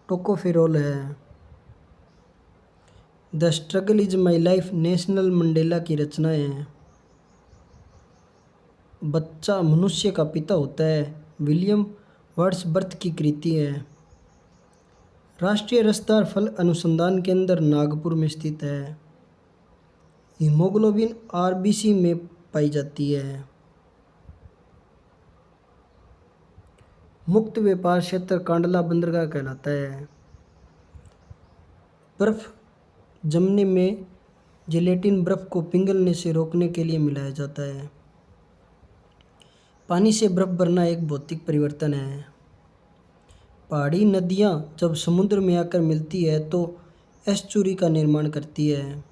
टोकोफेरोल है। The struggle is my life national Mandela की रचना है। बच्चा मनुष्य का पिता होता है, विलियम वर्ड्सवर्थ की कृति है। राष्ट्रीय रसदार फल अनुसंधान केंद्र नागपुर में स्थित है। हीमोग्लोबिन RBC में पाई जाती है। मुक्त व्यापार क्षेत्र कांडला बंदरगाह कहलाता है। बर्फ जमने में जेलेटिन बर्फ को पिघलने से रोकने के लिए मिलाया जाता है। पानी से बर्फ बनना एक भौतिक परिवर्तन है। पहाड़ी नदियाँ जब समुद्र में आकर मिलती है तो एस्चुरी का निर्माण करती है।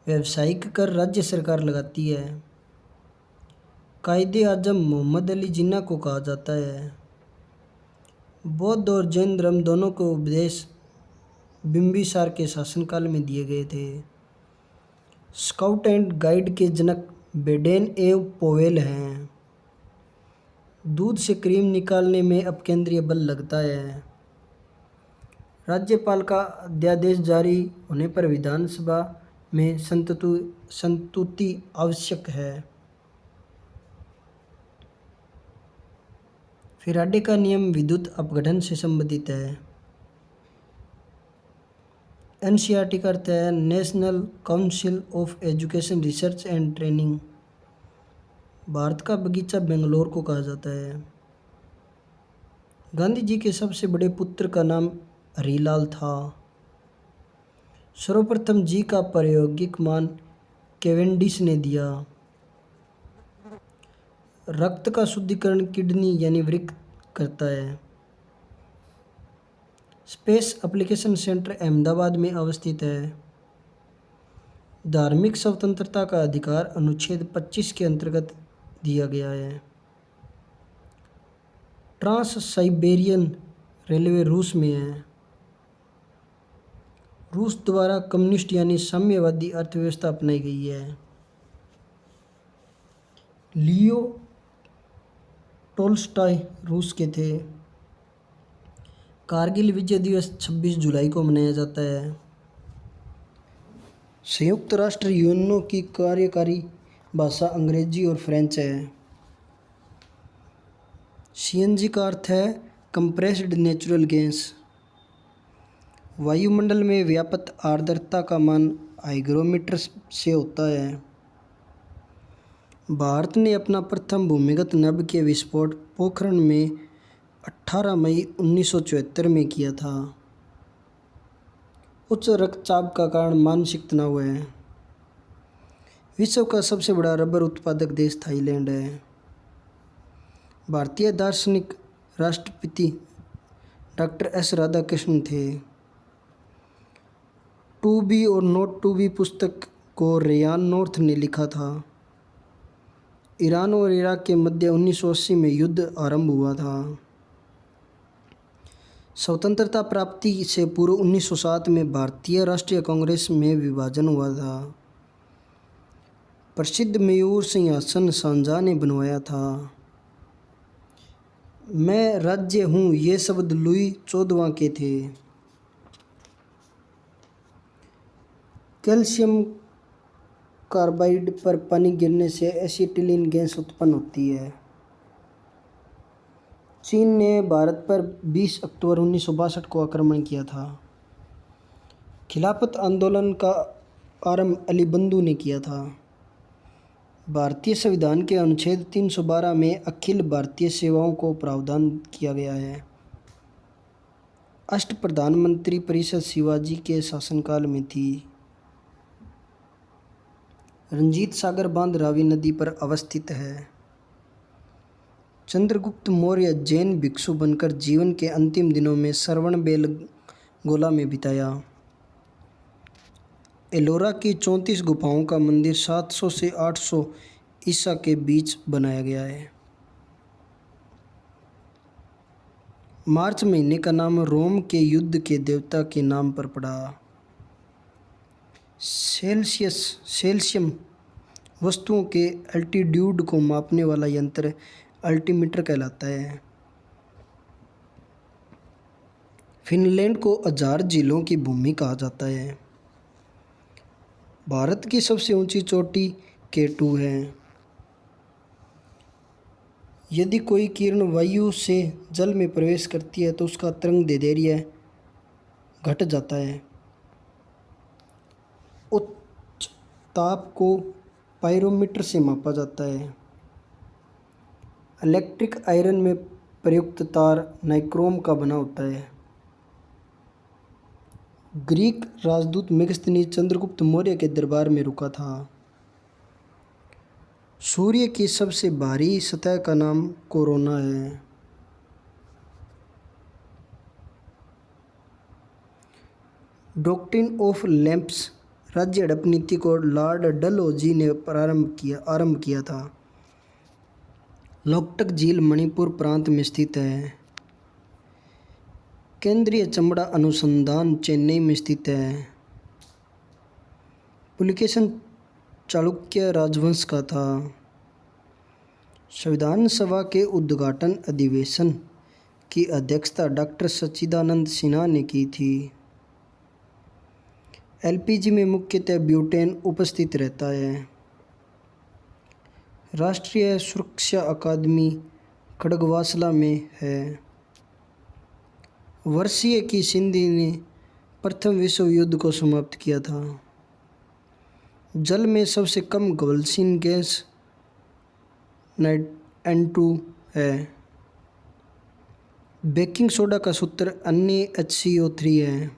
व्यावसायिक कर राज्य सरकार लगाती है। कायदे आजम मोहम्मद अली जिन्ना को कहा जाता है। बौद्ध और जैन धर्म दोनों को उपदेश बिम्बिसार के शासनकाल में दिए गए थे। स्काउट एंड गाइड के जनक बेडेन एव पोवेल हैं। दूध से क्रीम निकालने में अपकेंद्रीय बल लगता है। राज्यपाल का अध्यादेश जारी होने पर विधानसभा में संतुति आवश्यक है। फैराडे का नियम विद्युत अपघटन से संबंधित है। NCERT का अर्थ है national council of education research and training. Bharat का बगीचा बेंगलोर को कहा जाता है। गांधी जी के सबसे बड़े पुत्र का नाम हरिलाल था। सर्वप्रथम जी का प्रायोगिक मान कैवेंडिश ने दिया। रक्त का शुद्धिकरण किडनी यानी वृक्क करता है। स्पेस एप्लीकेशन सेंटर अहमदाबाद में अवस्थित है। धार्मिक स्वतंत्रता का अधिकार अनुच्छेद 25 के अंतर्गत दिया गया है। ट्रांस साइबेरियन रेलवे रूस में है। रूस द्वारा कम्युनिस्ट यानी साम्यवादी अर्थव्यवस्था अपनाई गई है। लियो टोल्स्टॉय रूस के थे। कारगिल विजय दिवस 26 जुलाई को मनाया जाता है। संयुक्त राष्ट्र यूएनओ की कार्यकारी भाषा अंग्रेजी और फ्रेंच है। CNG का अर्थ है कंप्रेस्ड नेचुरल गैस। वायुमंडल में व्याप्त आर्द्रता का मान हाइग्रोमीटर से होता है। भारत ने अपना प्रथम भूमिगत नाभिकीय विस्फोट पोखरण में 18 मई 1974 में किया था। उच्च रक्तचाप का कारण मानसिक तनाव है। विश्व का सबसे बड़ा रबर उत्पादक देश थाईलैंड है। भारतीय दार्शनिक राष्ट्रपिता डॉक्टर S राधाकृष्णन थे। टू बी और नॉट टू बी पुस्तक को रेयान नॉर्थ ने लिखा था। ईरान और इराक के मध्य 1980 में युद्ध आरंभ हुआ था। स्वतंत्रता प्राप्ति से पूर्व 1907 में भारतीय राष्ट्रीय कांग्रेस में विभाजन हुआ था। प्रसिद्ध मयूर सिंहासन शाहजहां ने बनवाया था। मैं राज्य हूँ ये शब्द लुई 14वां के थे। कैल्शियम कार्बाइड पर पानी गिरने से एसिटिलीन गैस उत्पन्न होती है। चीन ने भारत पर 20 अक्टूबर 1962 को आक्रमण किया था। खिलाफत आंदोलन का आरंभ अली बंधु ने किया था। भारतीय संविधान के अनुच्छेद 312 में अखिल भारतीय सेवाओं को प्रावधान किया गया है। अष्टप्रधान परिषद शिवाजी के शासनकाल में थी। रंजीत सागर बांध रावी नदी पर अवस्थित है। चंद्रगुप्त मौर्य जैन भिक्षु बनकर जीवन के अंतिम दिनों में श्रवणबेलगोला में बिताया। एलोरा की 34 गुफाओं का मंदिर 700 से 800 ईसा के बीच बनाया गया है। मार्च महीने का नाम रोम के युद्ध के देवता के नाम पर पड़ा। सेल्सियम वस्तुओं के अल्टीट्यूड को मापने वाला यंत्र अल्टीमीटर कहलाता है। फिनलैंड को 1000 झीलों की भूमि कहा जाता है। भारत की सबसे ऊंची चोटी K2 है। यदि कोई किरण वायु से जल में प्रवेश करती है तो उसका तरंगदैर्ध्य घट जाता है। उच्च ताप को पायरोमीटर से मापा जाता है। इलेक्ट्रिक आयरन में प्रयुक्त तार नाइक्रोम का बना होता है। ग्रीक राजदूत मेगस्थनीज चंद्रगुप्त मौर्य के दरबार में रुका था। सूर्य की सबसे बाहरी सतह का नाम कोरोना है। डॉक्ट्रिन ऑफ लैंप्स राज्य हड़प नीति को लॉर्ड डलहौजी ने आरंभ किया था। लोकटक झील मणिपुर प्रांत में स्थित है। केंद्रीय चमड़ा अनुसंधान चेन्नई में स्थित है। पुलिकेशन चालुक्य राजवंश का था। संविधान सभा के उद्घाटन अधिवेशन की अध्यक्षता डॉक्टर सच्चिदानंद सिन्हा ने की थी। एलपीजी में मुख्यतः ब्यूटेन उपस्थित रहता है। राष्ट्रीय सुरक्षा अकादमी खड़गवासला में है। वर्षीय की सिंधी ने प्रथम विश्व युद्ध को समाप्त किया था। जल में सबसे कम घुलनशील गैस N2 है। बेकिंग सोडा का सूत्र NaHCO3 है।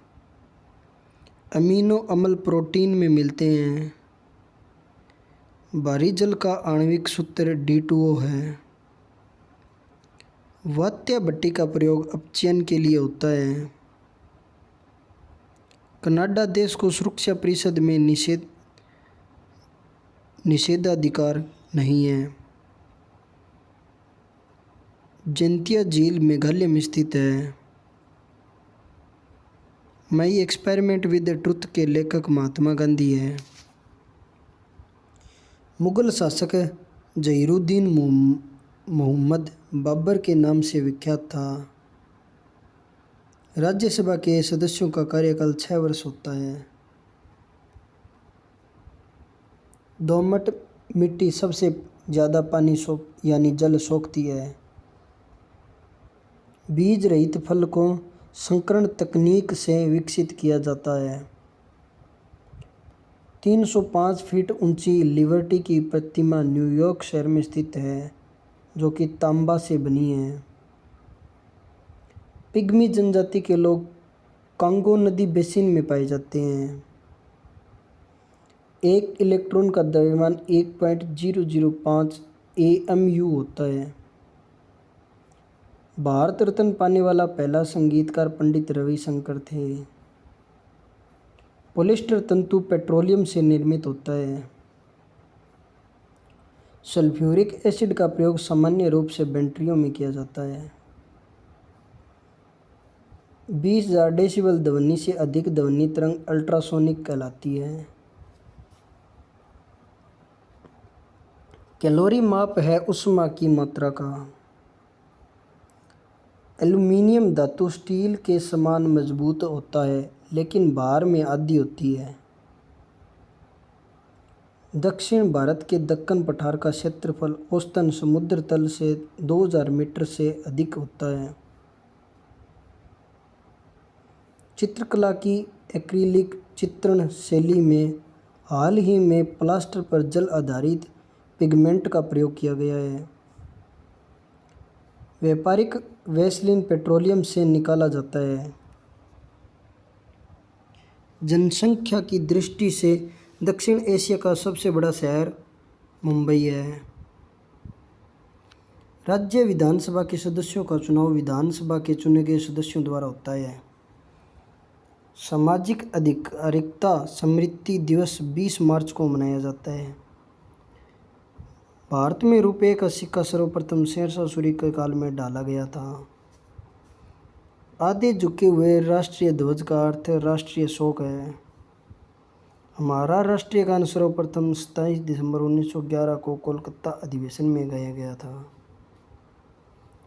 अमीनो अम्ल प्रोटीन में मिलते हैं। भारी जल का आणविक सूत्र D2O है। वात्या भट्टी का प्रयोग अपचयन के लिए होता है। कनाडा देश को सुरक्षा परिषद में निषेधाधिकार नहीं है। जैंतिया झील मेघालय में स्थित है। माई एक्सपेरिमेंट विद ट्रुथ के लेखक महात्मा गांधी है। मुगल शासक जहीरुद्दीन मोहम्मद बाबर के नाम से विख्यात था। राज्यसभा के सदस्यों का कार्यकाल 6 वर्ष होता है। दोमट मिट्टी सबसे ज़्यादा पानी यानी जल सोखती है। बीज रहित फल को संकरण तकनीक से विकसित किया जाता है। 305 फीट ऊंची लिबर्टी की प्रतिमा न्यूयॉर्क शहर में स्थित है, जो कि तांबा से बनी है। पिग्मी जनजाति के लोग कांगो नदी बेसिन में पाए जाते हैं। एक इलेक्ट्रॉन का द्रव्यमान 1.005 AMU होता है। भारत रत्न पाने वाला पहला संगीतकार पंडित रविशंकर थे। पॉलिएस्टर तंतु पेट्रोलियम से निर्मित होता है। सल्फ्यूरिक एसिड का प्रयोग सामान्य रूप से बैटरियों में किया जाता है। 20,000 डेसिबल ध्वनि से अधिक ध्वनि तरंग अल्ट्रासोनिक कहलाती है। कैलोरी माप है ऊष्मा की मात्रा का। एल्यूमीनियम धातु स्टील के समान मजबूत होता है, लेकिन भार में आधी होती है। दक्षिण भारत के दक्कन पठार का क्षेत्रफल औसतन समुद्र तल से 2000 मीटर से अधिक होता है। चित्रकला की एक्रिलिक चित्रण शैली में हाल ही में प्लास्टर पर जल आधारित पिगमेंट का प्रयोग किया गया है। व्यापारिक वैसलीन पेट्रोलियम से निकाला जाता है। जनसंख्या की दृष्टि से दक्षिण एशिया का सबसे बड़ा शहर मुंबई है। राज्य विधानसभा के सदस्यों का चुनाव विधानसभा के चुने गए सदस्यों द्वारा होता है। सामाजिक अधिकारिता स्मृति दिवस 20 मार्च को मनाया जाता है। भारत में रुपये का सिक्का सर्वप्रथम शेरशाह सूरी के काल में डाला गया था। आधे झुके हुए राष्ट्रीय ध्वज का अर्थ राष्ट्रीय शोक है। हमारा राष्ट्रीय गान सर्वप्रथम 27 दिसंबर 1911 को कोलकाता अधिवेशन में गाया गया था।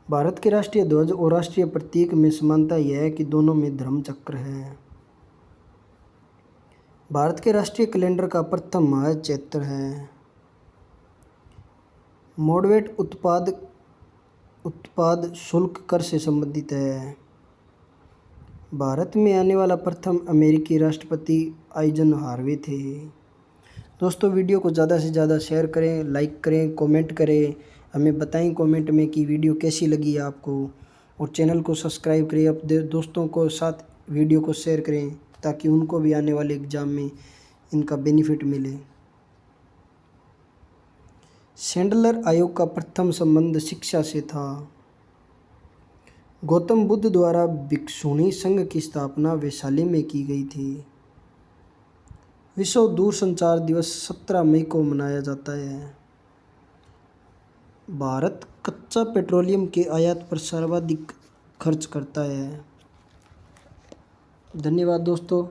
भारत के राष्ट्रीय ध्वज और राष्ट्रीय प्रतीक में समानता यह है कि दोनों में धर्म चक्र है। भारत के राष्ट्रीय कैलेंडर का प्रथम माह चैत्र है। मॉडरेट उत्पाद शुल्क कर से संबंधित है। भारत में आने वाला प्रथम अमेरिकी राष्ट्रपति आइजन हार्वे थे। दोस्तों, वीडियो को ज़्यादा से ज़्यादा शेयर करें, लाइक करें, कमेंट करें। हमें बताएं कमेंट में कि वीडियो कैसी लगी आपको, और चैनल को सब्सक्राइब करें। अपने दोस्तों को साथ वीडियो को शेयर करें ताकि उनको भी आने वाले एग्ज़ाम में इनका बेनिफिट मिले। सैंडलर आयोग का प्रथम संबंध शिक्षा से था। गौतम बुद्ध द्वारा भिक्षुणी संघ की स्थापना वैशाली में की गई थी। विश्व दूरसंचार दिवस 17 मई को मनाया जाता है। भारत कच्चा पेट्रोलियम के आयात पर सर्वाधिक खर्च करता है। धन्यवाद दोस्तों।